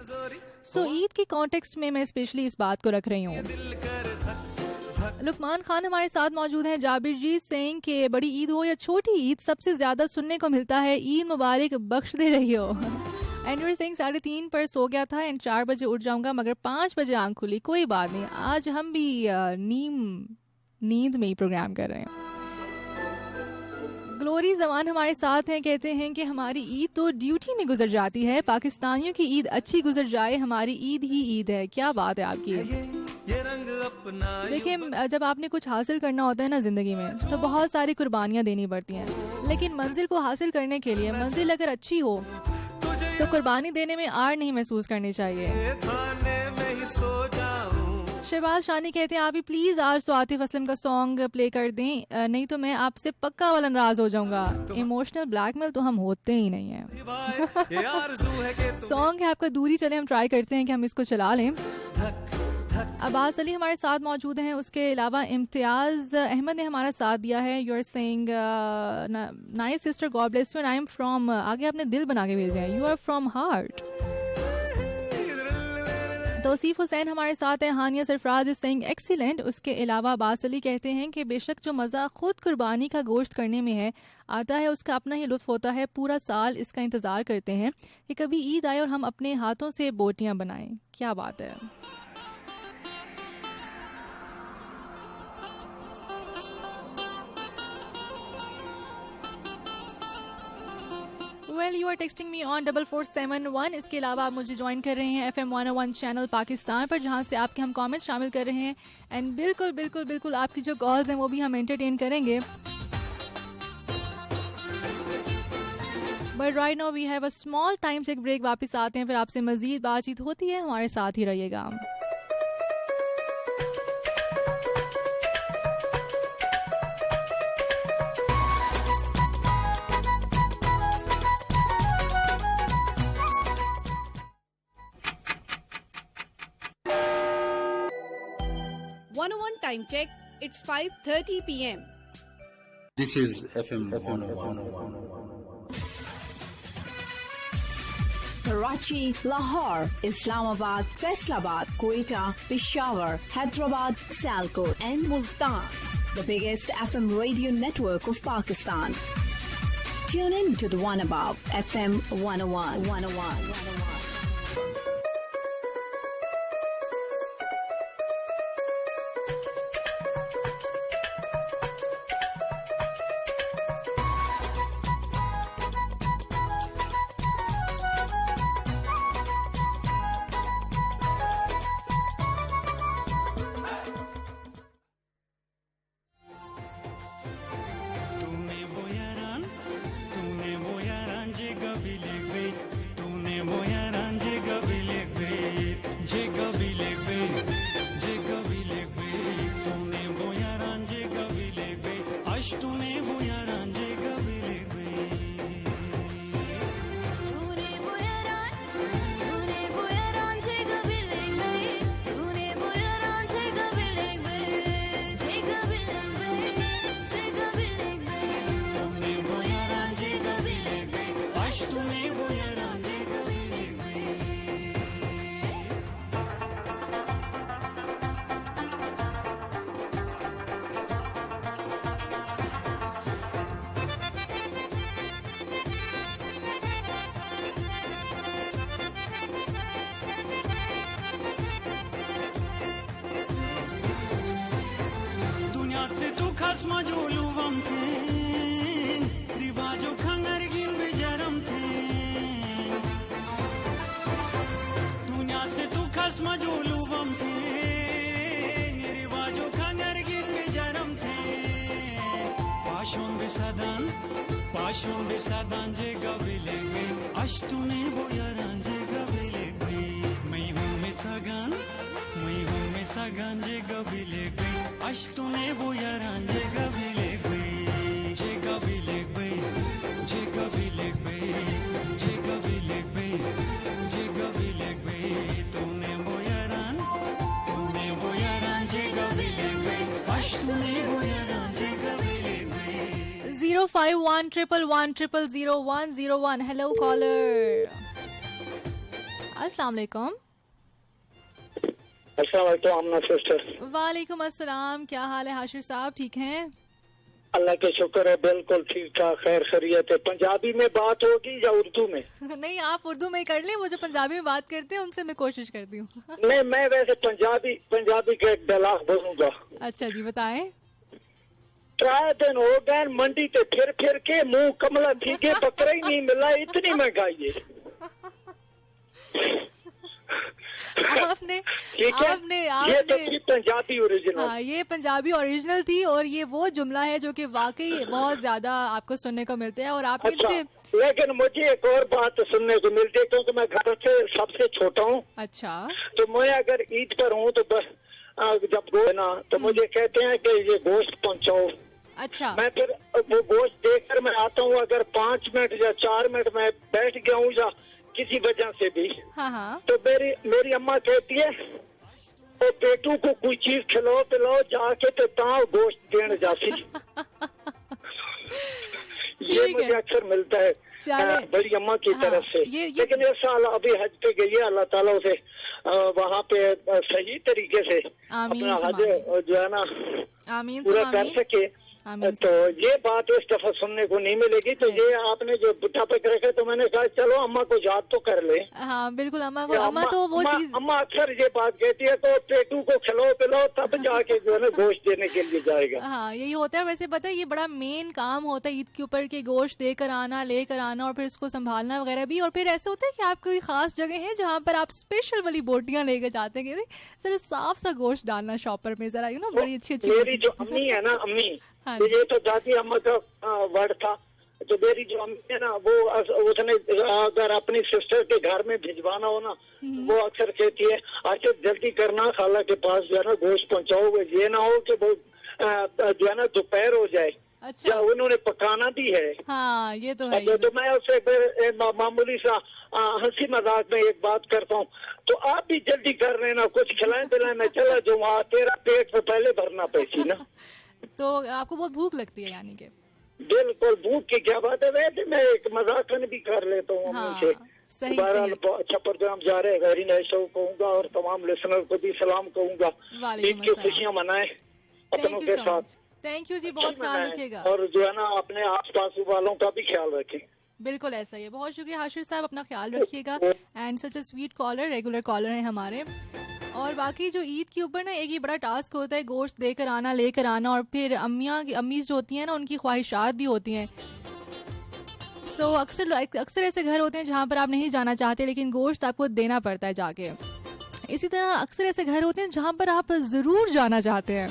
Speaker 1: सो ईद के कॉन्टेक्स्ट में मैं स्पेशली इस बात को रख रही हूँ। लुकमान खान हमारे साथ मौजूद हैं। जाबिर जी सेइंग कि बड़ी ईद हो या छोटी ईद, सबसे ज्यादा सुनने को मिलता है ईद मुबारक बख्श दे रही हो। एंड यूर सेइंग 3:30 पर सो गया था एंड 4 बजे उठ जाऊंगा मगर 5 बजे आंख खुली। कोई बात नहीं, आज हम भी नींद में ही प्रोग्राम कर रहे हैं। ग्लोरी जवान हमारे साथ हैं, कहते हैं कि हमारी ईद तो ड्यूटी में गुजर जाती है, पाकिस्तानियों की ईद अच्छी गुजर जाए, हमारी ईद ही ईद है। क्या बात है आपकी। देखिए, जब आपने कुछ हासिल करना होता है ना जिंदगी में तो बहुत सारी कुर्बानियाँ देनी पड़ती हैं, लेकिन मंजिल को हासिल करने के लिए मंजिल अगर अच्छी हो तो कुर्बानी देने में आड़ नहीं महसूस करनी चाहिए। शहबाज शानी कहते हैं आप भी प्लीज आज तो आतिफ असलम का सॉन्ग प्ले कर दें, नहीं तो मैं आपसे पक्का वाला नाराज हो जाऊंगा। इमोशनल ब्लैकमेल तो हम होते ही नहीं हैं। सॉन्ग है आपका, दूरी चले, हम ट्राई करते हैं कि हम इसको चला लें। अब्बास अली हमारे साथ मौजूद हैं, उसके अलावा इम्तियाज अहमद ने हमारा साथ दिया है। You are saying nice sister, God bless you, and I am from, आगे आपने दिल बना के भेजे हैं, you are from heart. Tauseef Hussain हमारे साथ है। Hania Sarfaraz is saying excellent. उसके अलावा अब्बास अली कहते हैं कि बेशक जो मज़ा खुद कुर्बानी का गोश्त करने में है आता है, उसका अपना ही लुत्फ होता है। पूरा साल इसका इंतज़ार करते हैं कि कभी ईद आए और हम अपने हाथों से बोटियाँ बनाएं। क्या बात है। Well you are texting me on 4471। इसके अलावा आप मुझे ज्वाइन कर रहे हैं FM 101 चैनल पाकिस्तान पर, जहां से आपके हम कमेंट्स शामिल कर रहे हैं। एंड बिल्कुल बिल्कुल बिल्कुल आपकी जो कॉल्स हैं वो भी हम एंटरटेन करेंगे। But right now we have a small time check break. वापस आते हैं, फिर आपसे मजीद बातचीत होती है। हमारे साथ ही रहिएगा।
Speaker 3: Time check. It's 5:30 p.m.
Speaker 4: This is FM 101.
Speaker 5: Karachi, Lahore, Islamabad, Faisalabad, Quetta, Peshawar, Hyderabad, Sialkot and Multan. The biggest FM radio network of Pakistan. Tune in to the one above FM 101. Zero 5111000101. Hello caller. अस्सलाम वालेकुम।
Speaker 8: अस्सलाम sister.
Speaker 1: वालेकुम अस्सलाम। क्या हाल है हाशिर साहब, ठीक हैं?
Speaker 8: अल्लाह के शुक्र है, बिल्कुल ठीक ठाक, खैर खैरियत है। पंजाबी में बात होगी या उर्दू में?
Speaker 1: नहीं, आप उर्दू में कर लें, वो जो पंजाबी में बात करते हैं उनसे मैं कोशिश करती हूँ।
Speaker 8: नहीं, मैं वैसे पंजाबी का एक डायलॉग बोलूंगा।
Speaker 1: अच्छा जी, बताएं।
Speaker 8: 3 दिन हो गए मंडी ते फिर के मुंह कमला थी के बकरा ही नहीं मिला, इतनी महंगाई है।
Speaker 1: आपने
Speaker 8: ये तो थी पंजाबी ओरिजिनल।
Speaker 1: हाँ, ये पंजाबी ओरिजिनल थी और ये वो जुमला है जो कि वाकई बहुत ज्यादा आपको सुनने को मिलता है। और आप
Speaker 8: अच्छा, लेकिन मुझे एक और बात सुनने को मिलती है, क्योंकि मैं घर से सबसे छोटा हूँ।
Speaker 1: अच्छा।
Speaker 8: तो मैं अगर ईद पर हूँ तो बस जब गो ना तो मुझे कहते हैं कि ये गोश्त पहुँचाओ।
Speaker 1: अच्छा।
Speaker 8: मैं फिर वो गोश्त देखकर मैं आता हूँ, अगर 5 मिनट या 4 मिनट में बैठ गया हूँ या किसी वजह से भी,
Speaker 1: हाँ।
Speaker 8: तो मेरी अम्मा कहती है वो पेटू को कोई चीज खिलाओ पिलाओ जाके तो ताऊ गोश्त देने जाती। ये मुझे अक्सर मिलता है बड़ी अम्मा की तरफ से। लेकिन इस साल अभी हज पे गई है, अल्लाह ताला उसे वहाँ पे सही तरीके से अपना हज जो है ना पूरा कर सके।
Speaker 1: आमीन।
Speaker 8: तो ये बात इस दफा सुनने को नहीं मिलेगी। तो ये आपने जो बुट्टा पे रखा, तो मैंने कहा चलो अम्मा को याद तो कर ले।
Speaker 1: हाँ बिल्कुल, अम्मा को, अम्मा तो वो चीज,
Speaker 8: अम्मा अक्सर ये बात कहती है, तो पेटू को खिलाओ पिलाओ तब जाके जो है ना गोश्त देने के लिए जाएगा।
Speaker 1: हाँ यही होता है। वैसे पता है ये बड़ा मेन काम होता है ईद के ऊपर के गोश्त देकर आना, लेकर आना और फिर इसको संभालना वगैरह भी। और फिर ऐसे होता है कि आप कोई खास जगह है जहाँ पर आप स्पेशल वाली बोटियां लेकर जाते हैं, जरा साफ सा गोश्त डालना शॉपर में, जरा बड़ी अच्छी
Speaker 8: मेरी जो अम्मी है ना, अम्मी, तो ये तो दादी अम्मा का वर्ड था। तो मेरी जो अम्मी है ना, वो उसने अगर अपनी सिस्टर के घर में भिजवाना हो ना, वो अक्सर कहती है अच्छा जल्दी करना, खाला के पास जो है ना गोश्त पहुंचाओ, ये ना हो कि वो जो है ना दोपहर हो जाए।
Speaker 1: अच्छा,
Speaker 8: उन्होंने पकाना भी है।
Speaker 1: हाँ ये तो है।
Speaker 8: तो मैं उससे मामूली सा हंसी मजाक में एक बात करता हूँ, तो आप भी जल्दी कर लेना, कुछ खिलाए पिलाए, मैं चला जो वहाँ, तेरा पेट तो पहले भरना पैसी ना।
Speaker 1: तो आपको बहुत भूख लगती है यानी कि?
Speaker 8: बिल्कुल, भूख की क्या बात है, वैसे मैं एक मजाक भी कर लेता हूँ
Speaker 1: हाँ, सही
Speaker 8: बहरहाल अच्छा प्रोग्राम जा रहे हैं, वेरी नाइस कहूँगा और तमाम लिसनर को भी सलाम कहूँगा। ईद की खुशियाँ मनाएं अपनों के साथ।
Speaker 1: थैंक यू जी, बहुत ख्याल रखिएगा।
Speaker 8: और जो है ना अपने आस पास वालों का भी ख्याल रखें।
Speaker 1: बिल्कुल ऐसा ही है। बहुत शुक्रिया हाशिर साहब, अपना ख्याल रखिएगा। And such a sweet caller, regular caller है हमारे। और बाकी जो ईद के ऊपर ना एक ही बड़ा टास्क होता है, गोश्त देकर आना, लेकर आना, और फिर अम्मी जो होती हैं ना, उनकी ख्वाहिशात भी होती हैं। सो अक्सर ऐसे घर होते हैं जहाँ पर आप नहीं जाना चाहते लेकिन गोश्त आपको देना पड़ता है जाके। इसी तरह अक्सर ऐसे घर होते हैं जहाँ पर आप ज़रूर जाना चाहते हैं,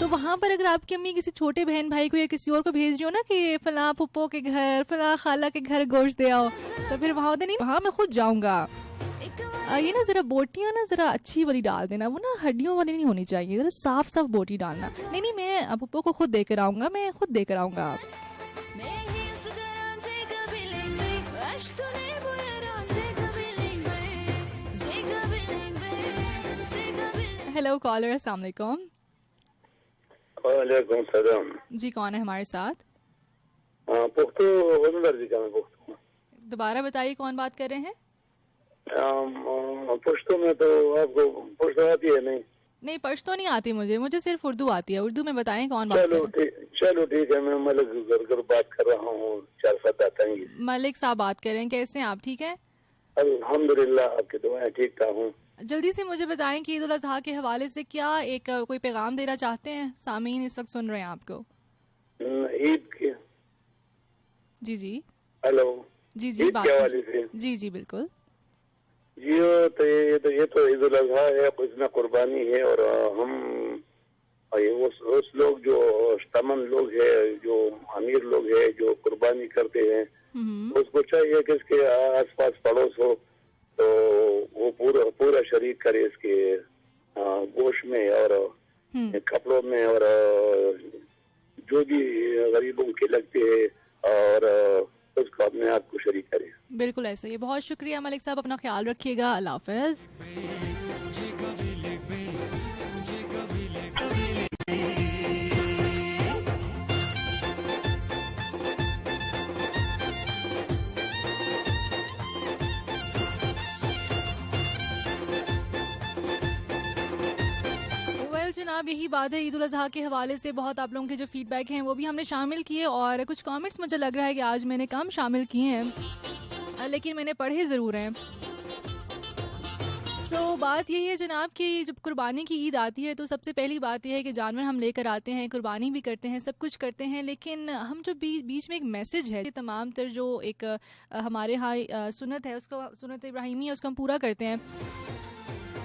Speaker 1: तो वहाँ पर अगर आपकी अम्मी किसी छोटे बहन भाई को या किसी और को भेज रही हो ना कि फला पुप्पो के घर, फला खाला के घर गोश्त दे आओ, तो फिर वहाँ होते नहीं, वहाँ मैं खुद जाऊँगा। ये ना जरा बोटियाँ ना जरा अच्छी वाली डाल देना, वो ना हड्डियों वाली नहीं होनी चाहिए, जरा साफ साफ बोटी डालना। नहीं मैं पुप्पो को खुद देकर आऊँगा, मैं खुद देकर आऊँगा। हेलो कॉलर, अस्सलाम वालेकुम।
Speaker 14: वालेकुम सलाम
Speaker 1: जी, कौन है हमारे साथ? दोबारा बताइए कौन बात कर रहे हैं?
Speaker 14: पश्तो में तो आपको पश्तो आती है? नहीं
Speaker 1: पश्तो नहीं आती मुझे सिर्फ उर्दू आती है। उर्दू में बताएं कौन बात कर रहे हैं?
Speaker 14: चलो ठीक है, मैं मलिक बात कर रहा हूँ, 4 सात आएंगे।
Speaker 1: मलिक साहब बात कर रहे हैं, कैसे हैं आप? ठीक है
Speaker 14: अल्हम्दुलिल्लाह, आपकी दुआएं ठीक ठाक हूँ।
Speaker 1: जल्दी से मुझे बताएं कि ईद उल अज़हा के हवाले से क्या कोई पैगाम देना चाहते हैं? सामीन इस वक्त सुन रहे हैं आपको।
Speaker 14: ईद के
Speaker 1: जी
Speaker 14: हेलो
Speaker 1: जी बात जी बिल्कुल
Speaker 14: जी। ये तो ईद उल अज़हा है, इसमें कुर्बानी है, और हम उस लोग जो तमन लोग है, जो अमीर लोग है, जो कुर्बानी करते हैं, उसको चाहिए कि इसके आस पास पड़ोस हो तो वो पूरा शरीक करे इसके गोश्त में और कपड़ों में, और जो भी गरीबों के लगते हैं और उसको अपने आप को शरीक करे।
Speaker 1: बिल्कुल ऐसा ही। बहुत शुक्रिया मलिक साहब, अपना ख्याल रखिएगा। अल्लाह हाफ़िज़। जनाब यही बात है, ईद उल अज़हा के हवाले से बहुत आप लोगों के जो फीडबैक हैं वो भी हमने शामिल किए, और कुछ कमेंट्स मुझे लग रहा है कि आज मैंने कम शामिल किए हैं लेकिन मैंने पढ़े ज़रूर हैं। बात यही है जनाब कि जब कुर्बानी की ईद आती है तो सबसे पहली बात यह है कि जानवर हम लेकर आते हैं, कुर्बानी भी करते हैं, सब कुछ करते हैं, लेकिन हम जो बीच में एक मैसेज है तमाम तर जो एक हमारे यहाँ सुन्नत है, उसको सुन्नत इब्राहिमी है, उसको हम पूरा करते हैं।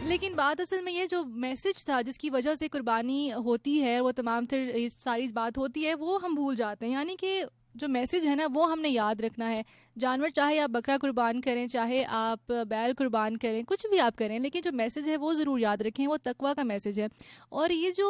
Speaker 1: लेकिन बात असल में ये जो मैसेज था जिसकी वजह से कुर्बानी होती है, वो तमाम तर सारी बात होती है, वो हम भूल जाते हैं। यानी कि जो मैसेज है ना वो हमने याद रखना है। जानवर चाहे आप बकरा कुर्बान करें, चाहे आप बैल कुर्बान करें, कुछ भी आप करें, लेकिन जो मैसेज है वो ज़रूर याद रखें, वो तकवा का मैसेज है। और ये जो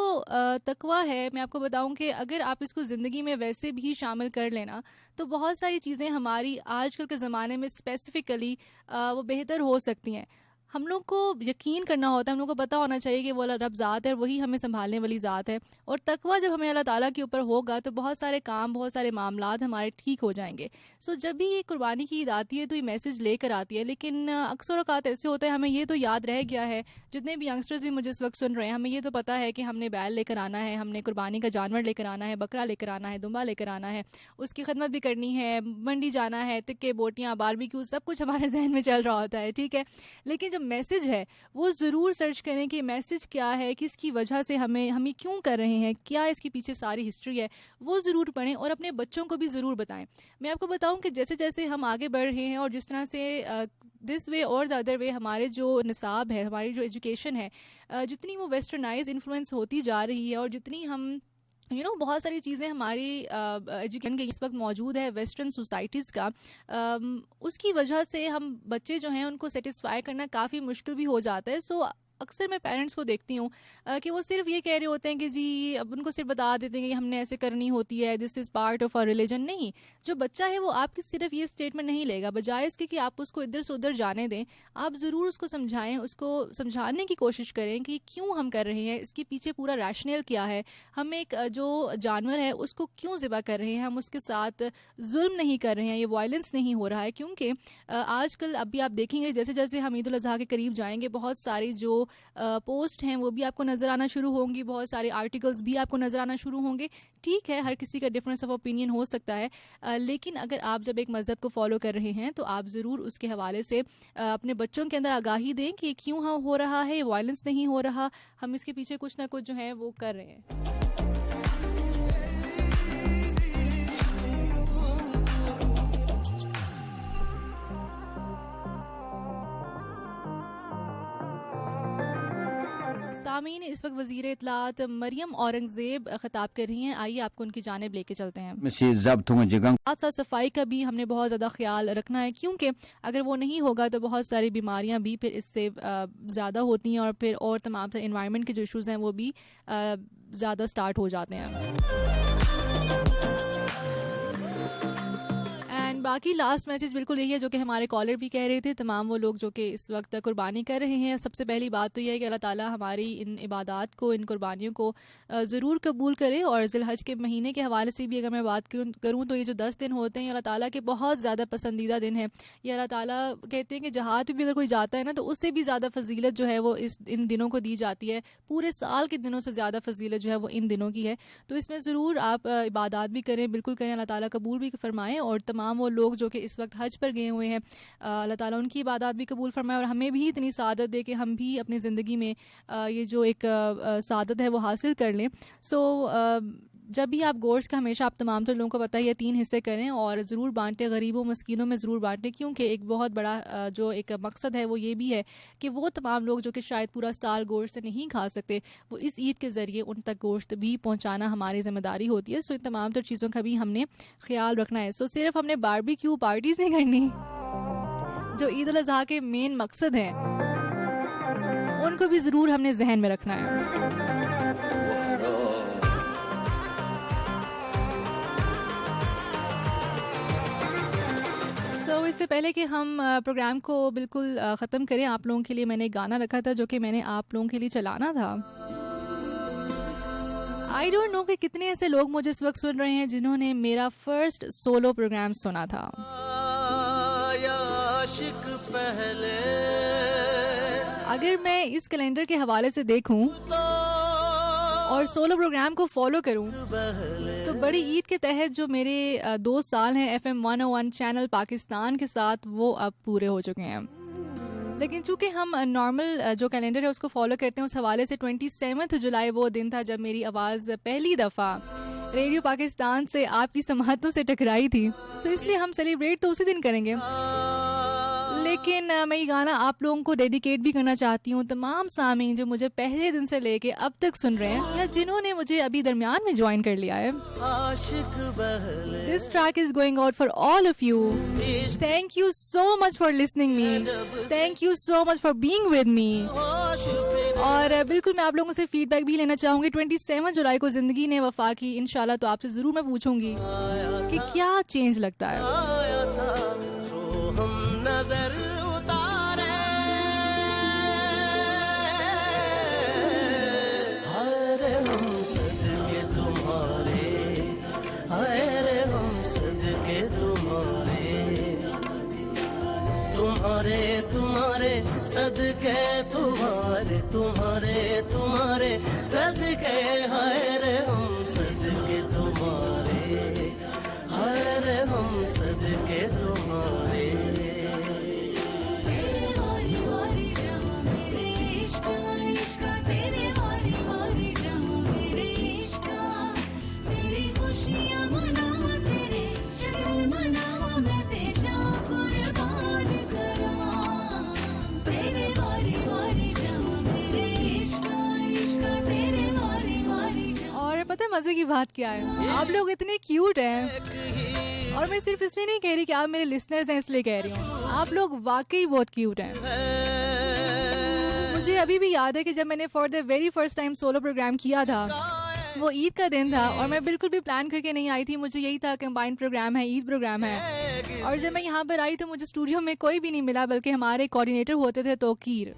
Speaker 1: तकवा है, मैं आपको बताऊं कि अगर आप इसको ज़िंदगी में वैसे भी शामिल कर लेना तो बहुत सारी चीज़ें हमारी आजकल के ज़माने में स्पेसिफ़िकली वो बेहतर हो सकती हैं। हम लोग को यकीन करना होता है, हम लोग को पता होना चाहिए कि वो रब ज़ात है, वही हमें संभालने वाली ज़ात है। और तकवा जब हमें अल्लाह ताला के ऊपर होगा तो बहुत सारे काम, बहुत सारे मामलात हमारे ठीक हो जाएंगे। सो जब भी ये कुर्बानी की ईद आती है तो ये मैसेज लेकर आती है, लेकिन अक्सर औक़ात ऐसे होता है, हमें ये तो याद रह गया है, जितने भी यंगस्टर्स भी मुझे इस वक्त सुन रहे हैं, हमें ये तो पता है कि हमने बैल लेकर आना है, हमने कुर्बानी का जानवर लेकर आना है, बकरा लेकर आना है, दुम्बा लेकर आना है, उसकी खिदमत भी करनी है, मंडी जाना है, टिक्के, बोटियाँ, बारबेक्यू, सब कुछ हमारे जहन में चल रहा होता है, ठीक है। लेकिन जब मैसेज है वो ज़रूर सर्च करें कि मैसेज क्या है, किसकी वजह से हम ये क्यों कर रहे हैं, क्या इसके पीछे सारी हिस्ट्री है, वो ज़रूर पढ़ें और अपने बच्चों को भी ज़रूर बताएं। मैं आपको बताऊं कि जैसे जैसे हम आगे बढ़ रहे हैं और जिस तरह से दिस वे और द अदर वे हमारे जो निसाब है, हमारी जो एजुकेशन है, जितनी वो वेस्टर्नाइज इन्फ्लुएंस होती जा रही है और जितनी हम बहुत सारी चीज़ें हमारी एजुकेशन के इस वक्त मौजूद है वेस्टर्न सोसाइटीज़ का, उसकी वजह से हम बच्चे जो हैं उनको सेटिस्फाई करना काफ़ी मुश्किल भी हो जाता है। सो अक्सर मैं पेरेंट्स को देखती हूँ कि वो सिर्फ ये कह रहे होते हैं कि जी, अब उनको सिर्फ बता देते हैं कि हमने ऐसे करनी होती है, this is part of our religion. नहीं, जो बच्चा है वो आपकी सिर्फ ये स्टेटमेंट नहीं लेगा, बजाय इसके कि आप उसको इधर से उधर जाने दें, आप ज़रूर उसको समझाएं, उसको समझाने की कोशिश करें कि क्यों हम कर रहे हैं, इसके पीछे पूरा रैशनल क्या है, हम एक जो जानवर है उसको क्यों ज़िबा कर रहे हैं, हम उसके साथ जुल्म नहीं कर रहे हैं, ये वायलेंस नहीं हो रहा है। क्योंकि आजकल अभी आप देखेंगे जैसे जैसे हम ईद उल अज़हा के करीब जाएंगे, बहुत सारी जो पोस्ट हैं वो भी आपको नज़र आना शुरू होंगी, बहुत सारे आर्टिकल्स भी आपको नज़र आना शुरू होंगे। ठीक है, हर किसी का डिफरेंस ऑफ ओपिनियन हो सकता है, लेकिन अगर आप जब एक मज़हब को फॉलो कर रहे हैं तो आप ज़रूर उसके हवाले से अपने बच्चों के अंदर आगाही दें कि क्यों हो रहा है, वायलेंस नहीं हो रहा, हम इसके पीछे कुछ ना कुछ जो है वो कर रहे हैं। सामीन, इस वक्त वज़ीर इत्तलात मरियम औरंगज़ेब खिताब कर रही हैं, आइए आपको उनकी जानिब लेके चलते हैं। साथ सफाई का भी हमने बहुत ज़्यादा ख्याल रखना है, क्योंकि अगर वो नहीं होगा तो बहुत सारी बीमारियां भी फिर इससे ज़्यादा होती हैं और फिर और तमाम तरह इन्वायरमेंट के जो इशूज़ हैं वो भी ज़्यादा स्टार्ट हो जाते हैं। बाकी लास्ट मैसेज बिल्कुल यही है जो कि हमारे कॉलर भी कह रहे थे, तमाम वो लोग जो कि इस वक्त कुर्बानी कर रहे हैं। सबसे पहली बात तो यह है कि अल्लाह ताला हमारी इन इबादत को, इन कुर्बानियों को ज़रूर कबूल करे। और ज़िलहज के महीने के हवाले से भी अगर मैं बात करूँ तो ये जो 10 दिन होते हैं अल्लाह ताला के बहुत ज़्यादा पसंदीदा दिन है। ये अल्लाह ताला कहते हैं कि जहाद पर भी अगर कोई जाता है ना तो उससे भी ज़्यादा फजीलत जो है वो इन दिनों को दी जाती है, पूरे साल के दिनों से ज़्यादा फजीलत जो है वो इन दिनों की है। तो इसमें ज़रूर आप इबादत भी करें, बिल्कुल करें, अल्लाह ताला कबूल भी फरमाएँ। और तमाम वो लोग जो कि इस वक्त हज पर गए हुए हैं, अल्लाह ताला उनकी इबादत भी कबूल फरमाए और हमें भी इतनी सादत दे कि हम भी अपनी ज़िंदगी में ये जो एक सादत है वो हासिल कर लें। सो जब भी आप गोश्त का, हमेशा आप तमाम तो लोगों को पता है, ये 3 हिस्से करें और ज़रूर बांटें, गरीबों मस्कीनों में ज़रूर बांटें। क्योंकि एक बहुत बड़ा जो एक मकसद है वो ये भी है कि वो तमाम लोग जो कि शायद पूरा साल गोश्त नहीं खा सकते, वो इस ईद के ज़रिए उन तक गोश्त भी पहुँचाना हमारी ज़िम्मेदारी होती है। सो इन तमाम तर चीज़ों का भी हमने ख्याल रखना है। सो सिर्फ हमने बारबेक्यू पार्टीज़ नहीं करनी, जो ईद उल अज़हा के मेन मकसद हैं उनको भी ज़रूर हमने जहन में रखना है। इससे पहले कि हम प्रोग्राम को बिल्कुल ख़त्म करें, आप लोगों के लिए मैंने एक गाना रखा था जो कि मैंने आप लोगों के लिए चलाना था। आई डोंट नो कि कितने ऐसे लोग मुझे इस वक्त सुन रहे हैं जिन्होंने मेरा फर्स्ट सोलो प्रोग्राम सुना था। अगर मैं इस कैलेंडर के हवाले से देखूं और सोलो प्रोग्राम को फॉलो करूं तो बड़ी ईद के तहत जो मेरे 2 साल हैं FM 101 चैनल पाकिस्तान के साथ वो अब पूरे हो चुके हैं। लेकिन चूंकि हम नॉर्मल जो कैलेंडर है उसको फॉलो करते हैं, उस हवाले से 27 जुलाई वो दिन था जब मेरी आवाज़ पहली दफ़ा रेडियो पाकिस्तान से आपकी समातों से टकराई थी। सो इसलिए हम सेलिब्रेट तो उसी दिन करेंगे। लेकिन मैं ये गाना आप लोगों को डेडिकेट भी करना चाहती हूँ, तमाम सामीन जो मुझे पहले दिन से लेके अब तक सुन रहे हैं या जिन्होंने मुझे अभी दरमियान में ज्वाइन कर लिया है। This track is going out for all of you. Thank you so much for listening me, thank you so much for being with me. और बिल्कुल मैं आप लोगों से फीडबैक भी लेना चाहूँगी। 27 जुलाई को जिंदगी ने वफा की, इंशाल्लाह तो आपसे ज़रूर मैं पूछूंगी कि क्या चेंज लगता है।
Speaker 2: नजर उतारे सदके तुम्हारे तुम्हारे तुम्हारे सदके हाय रे हम सदके तुम्हारे हाय रे हम सदके तुम्हारे
Speaker 15: तेरे वारी वारी जम मेरे इश्क इश्क तेरे वारी वारी जम मेरे इश्क तेरी खुशियां मनावा तेरे शक्ल मनावा मैं तेजा कुर्बान करा तेरे वारी वारी जम मेरे इश्क इश्क तेरे वारी वारी जम।
Speaker 1: और पता है मजे की बात क्या है, आप लोग इतने क्यूट हैं, और मैं सिर्फ इसलिए नहीं कह रही कि आप मेरे लिसनर्स हैं इसलिए कह रही हूँ, आप लोग वाकई बहुत क्यूट हैं। मुझे अभी भी याद है कि जब मैंने for the very first time solo program किया था, वो ईद का दिन था और मैं बिल्कुल भी प्लान करके नहीं आई थी। मुझे यही था कंबाइंड प्रोग्राम है, ईद प्रोग्राम है। और जब मैं यहाँ पर आई तो मुझे स्टूडियो में कोई भी नहीं मिला, बल्कि हमारे कोऑर्डिनेटर होते थे तौकीर,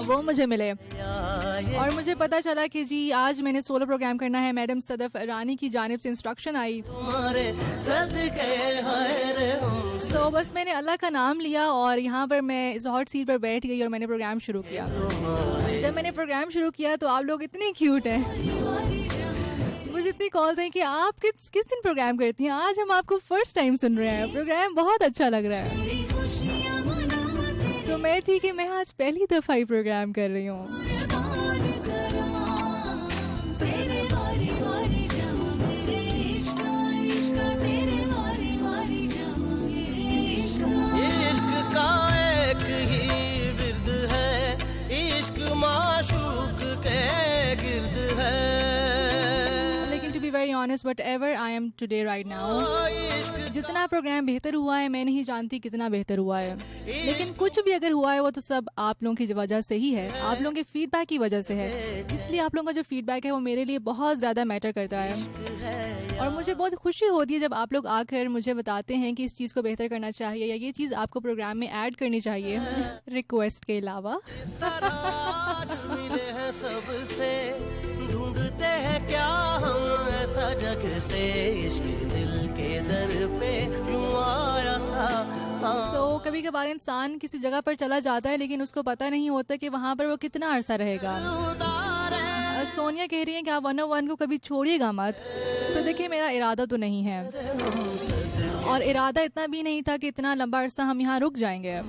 Speaker 1: वो मुझे मिले और मुझे पता चला कि जी आज मैंने सोलो प्रोग्राम करना है। मैडम सदफ रानी की जानिब से इंस्ट्रक्शन आई, तो बस मैंने अल्लाह का नाम लिया और यहाँ पर मैं इस हॉट सीट पर बैठ गई और मैंने प्रोग्राम शुरू किया। जब मैंने प्रोग्राम शुरू किया तो आप लोग इतने क्यूट हैं, मुझे इतनी कॉल्स हैं कि आप किस दिन प्रोग्राम करती हैं। आज हम आपको फर्स्ट टाइम सुन रहे हैं, प्रोग्राम बहुत अच्छा लग रहा है। तो मैं थी कि मैं आज पहली दफा ही प्रोग्राम कर रही हूँ।
Speaker 2: इश्क का एक ही विर्द है, इश्क माशूक के गिर्द है।
Speaker 1: लेकिन to be very honest, whatever I am today right now, जितना प्रोग्राम बेहतर हुआ है मैं नहीं जानती कितना बेहतर हुआ है, लेकिन कुछ भी अगर हुआ है वो तो सब आप लोगों की वजह से ही है, आप लोगों के फीडबैक की वजह से है। इसलिए आप लोगों का जो फीडबैक है वो मेरे लिए बहुत ज़्यादा मैटर करता है और मुझे बहुत खुशी होती है जब आप लोग आकर मुझे बताते हैं कि इस चीज़ को बेहतर करना चाहिए या ये चीज़ आपको प्रोग्राम में ऐड करनी चाहिए, रिक्वेस्ट के अलावा।
Speaker 2: सबसे ढूंढते हैं क्या हम ऐसा जग से, इश्क दिल के दर पे यूं आया था।
Speaker 1: कभी कभार इंसान किसी जगह पर चला जाता है लेकिन उसको पता नहीं होता कि वहाँ पर वो कितना अरसा रहेगा। सोनिया कह रही है कि आप 101 को कभी छोड़िएगा मत, तो देखिए मेरा इरादा तो नहीं है और इरादा इतना भी नहीं था कि इतना लंबा अरसा हम यहाँ रुक जाएंगे,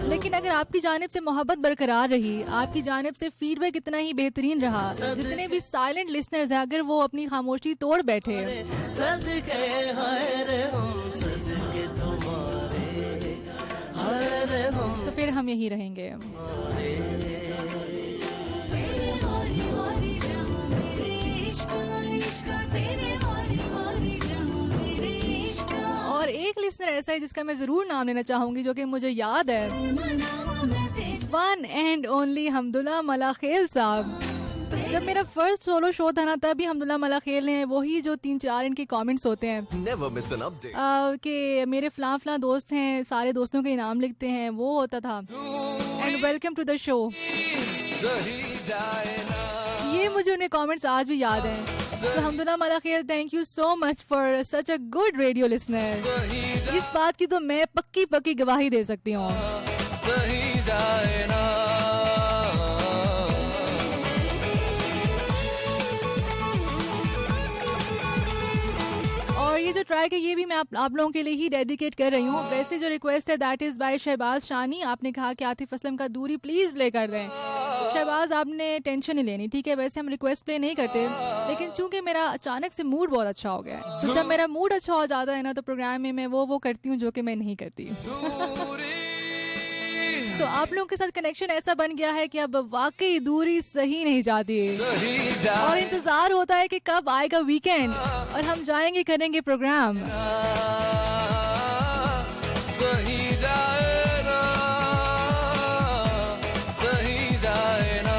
Speaker 1: लेकिन अगर आपकी जानिब से मोहब्बत बरकरार रही, आपकी जानिब से फीडबैक इतना ही बेहतरीन रहा, जितने भी साइलेंट लिसनर्स हैं अगर वो अपनी खामोशी तोड़ बैठे तो फिर हम यही रहेंगे। और एक लिसनर ऐसा है जिसका मैं जरूर नाम लेना चाहूंगी, जो कि मुझे याद है, वन एंड ओनली हमदुल्ला मलाखेल साहब। जब मेरा फर्स्ट सोलो शो था ना, तभी हमदुल्ला मलाखेल ने वही जो 3-4 इनके कमेंट्स होते हैं कि मेरे फलां दोस्त हैं, सारे दोस्तों के इनाम लिखते हैं, वो होता था and welcome to the show. ये मुझे उन्हें कमेंट्स आज भी याद हैं। तो Hamdullah Malakhel, thank you so much for such a good radio listener. इस बात की तो मैं पक्की गवाही दे सकती हूँ। और ये जो ट्रैक है ये भी मैं आप लोगों के लिए ही डेडिकेट कर रही हूँ। वैसे जो रिक्वेस्ट है दैट इज बाय शहबाज शानी। आपने कहा कि आतिफ असलम का दूरी प्लीज प्ले कर दें। शहबाज, आपने टेंशन नहीं लेनी, ठीक है। वैसे हम रिक्वेस्ट प्ले नहीं करते, लेकिन चूंकि मेरा अचानक से मूड बहुत अच्छा हो गया है, तो जब मेरा मूड अच्छा हो जाता है ना, तो प्रोग्राम में मैं वो करती हूँ जो कि मैं नहीं करती। तो आप लोगों के साथ कनेक्शन ऐसा बन गया है कि अब वाकई दूरी सही नहीं जाती और इंतजार होता है कि कब आएगा वीकेंड और हम जाएंगे, करेंगे प्रोग्राम।
Speaker 2: सही जाए ना, सही जाए ना।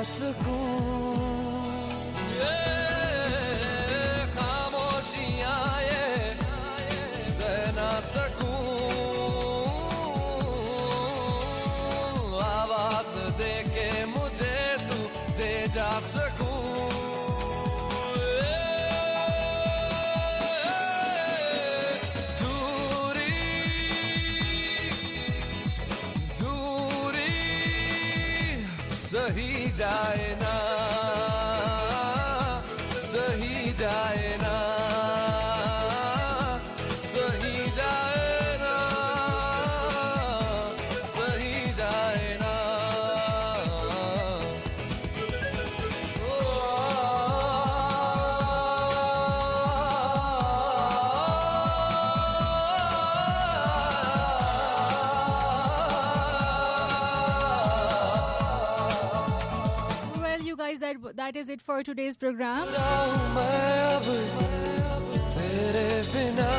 Speaker 13: सकूं, खामोशियां ये सह ना सकूं, आवाज दे के मुझे तू दे जा सकूं। सही जाए ना, सही जाए ना, सही जाए ना, सही जाए ना।
Speaker 1: That is it for today's program.
Speaker 13: तेरे बिना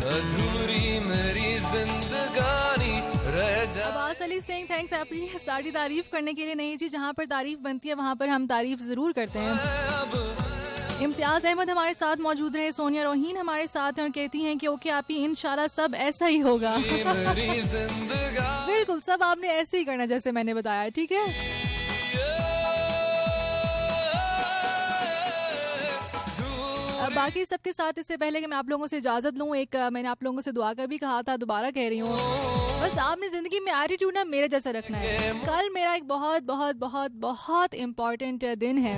Speaker 13: अधूरी मेरी जिंदगानी रह जा।
Speaker 1: अब्बास अली सिंह, थैंक्स आपकी सारी तारीफ करने के लिए। नहीं जी, जहाँ पर तारीफ बनती है वहाँ पर हम तारीफ जरूर करते हैं। इम्तियाज अहमद हमारे साथ मौजूद रहे, सोनिया रोहीन हमारे साथ हैं और कहती हैं कि ओके आप ही इंशाल्लाह सब ऐसा ही होगा। बिल्कुल सब आपने ऐसे ही करना जैसे मैंने बताया, ठीक है। बाकी सबके साथ इससे पहले कि मैं आप लोगों से इजाजत लूं, एक मैंने आप लोगों से दुआ का भी कहा था, दोबारा कह रही हूँ, बस आपने जिंदगी में एटीट्यूड ना मेरे जैसा रखना है। कल मेरा एक बहुत बहुत बहुत बहुत इम्पोर्टेंट दिन है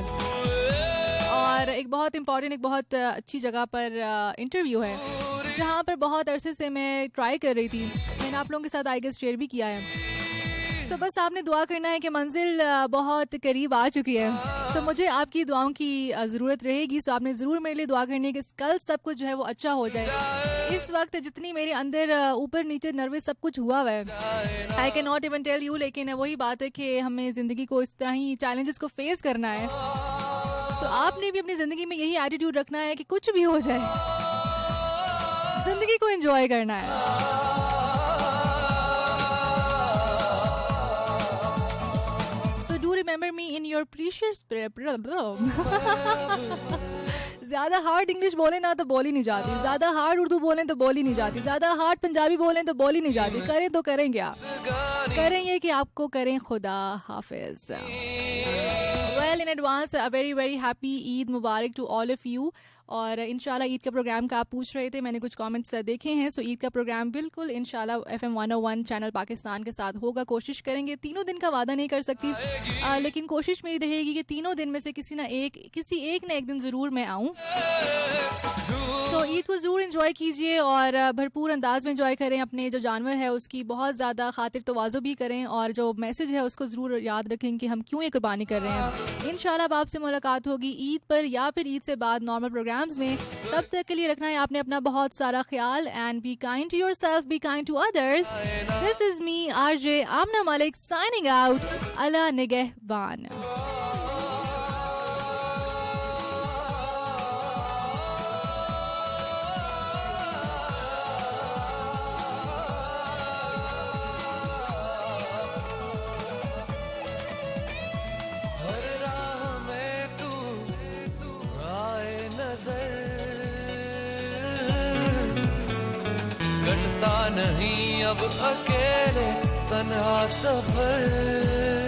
Speaker 1: और एक बहुत इम्पोर्टेंट, एक बहुत अच्छी जगह पर इंटरव्यू है जहाँ पर बहुत अरसे से मैं ट्राई कर रही थी। मैंने आप लोगों के साथ आई गेस शेयर भी किया है। तो बस आपने दुआ करना है कि मंजिल बहुत करीब आ चुकी है। सो मुझे आपकी दुआओं की ज़रूरत रहेगी। सो आपने ज़रूर मेरे लिए दुआ करनी है कि कल सब कुछ जो है वो अच्छा हो जाए। इस वक्त जितनी मेरे अंदर ऊपर नीचे नर्वस सब कुछ हुआ हुआ है, I can not even tell you. लेकिन वही बात है कि हमें ज़िंदगी को इस तरह ही चैलेंजेस को फेस करना है। सो आपने भी अपनी ज़िंदगी में यही एटीट्यूड रखना है कि कुछ भी हो जाए, ज़िंदगी को एंजॉय करना है। Remember me in your precious ज्यादा हार्ड इंग्लिश बोले ना तो बोली नहीं जाती, ज्यादा हार्ड उर्दू बोले तो बोली नहीं जाती, ज्यादा हार्ड पंजाबी बोले तो बोली नहीं जाती। करें तो करें क्या, करें ये कि आपको करें खुदा हाफिज। Well in advance a very very happy Eid Mubarak to all of you. और इंशाल्लाह ईद का प्रोग्राम का आप पूछ रहे थे, मैंने कुछ कमेंट्स देखे हैं। सो ईद का प्रोग्राम बिल्कुल इंशाल्लाह FM 101 चैनल पाकिस्तान के साथ होगा। कोशिश करेंगे, तीनों दिन का वादा नहीं कर सकती, लेकिन कोशिश मेरी रहेगी कि तीनों दिन में से किसी एक न एक दिन ज़रूर मैं आऊँ। सो ईद को ज़रूर इंजॉय कीजिए और भरपूर अंदाज में इंजॉय करें। अपने जो जानवर है उसकी बहुत ज़्यादा खातिर तवाज़ो भी करें और जो मैसेज है उसको ज़रूर याद रखें कि हम क्यों ये कुर्बानी कर रहे हैं। इंशाल्लाह अब आपसे मुलाकात होगी ईद पर या फिर ईद से बाद नॉर्मल प्रोग्राम में। तब तक के लिए रखना है आपने अपना बहुत सारा ख्याल। And be kind to yourself, be kind to others. This is me RJ Amna Malik signing out. Allah निगहबान।
Speaker 13: कटता नहीं अब अकेले तन्हा सफर।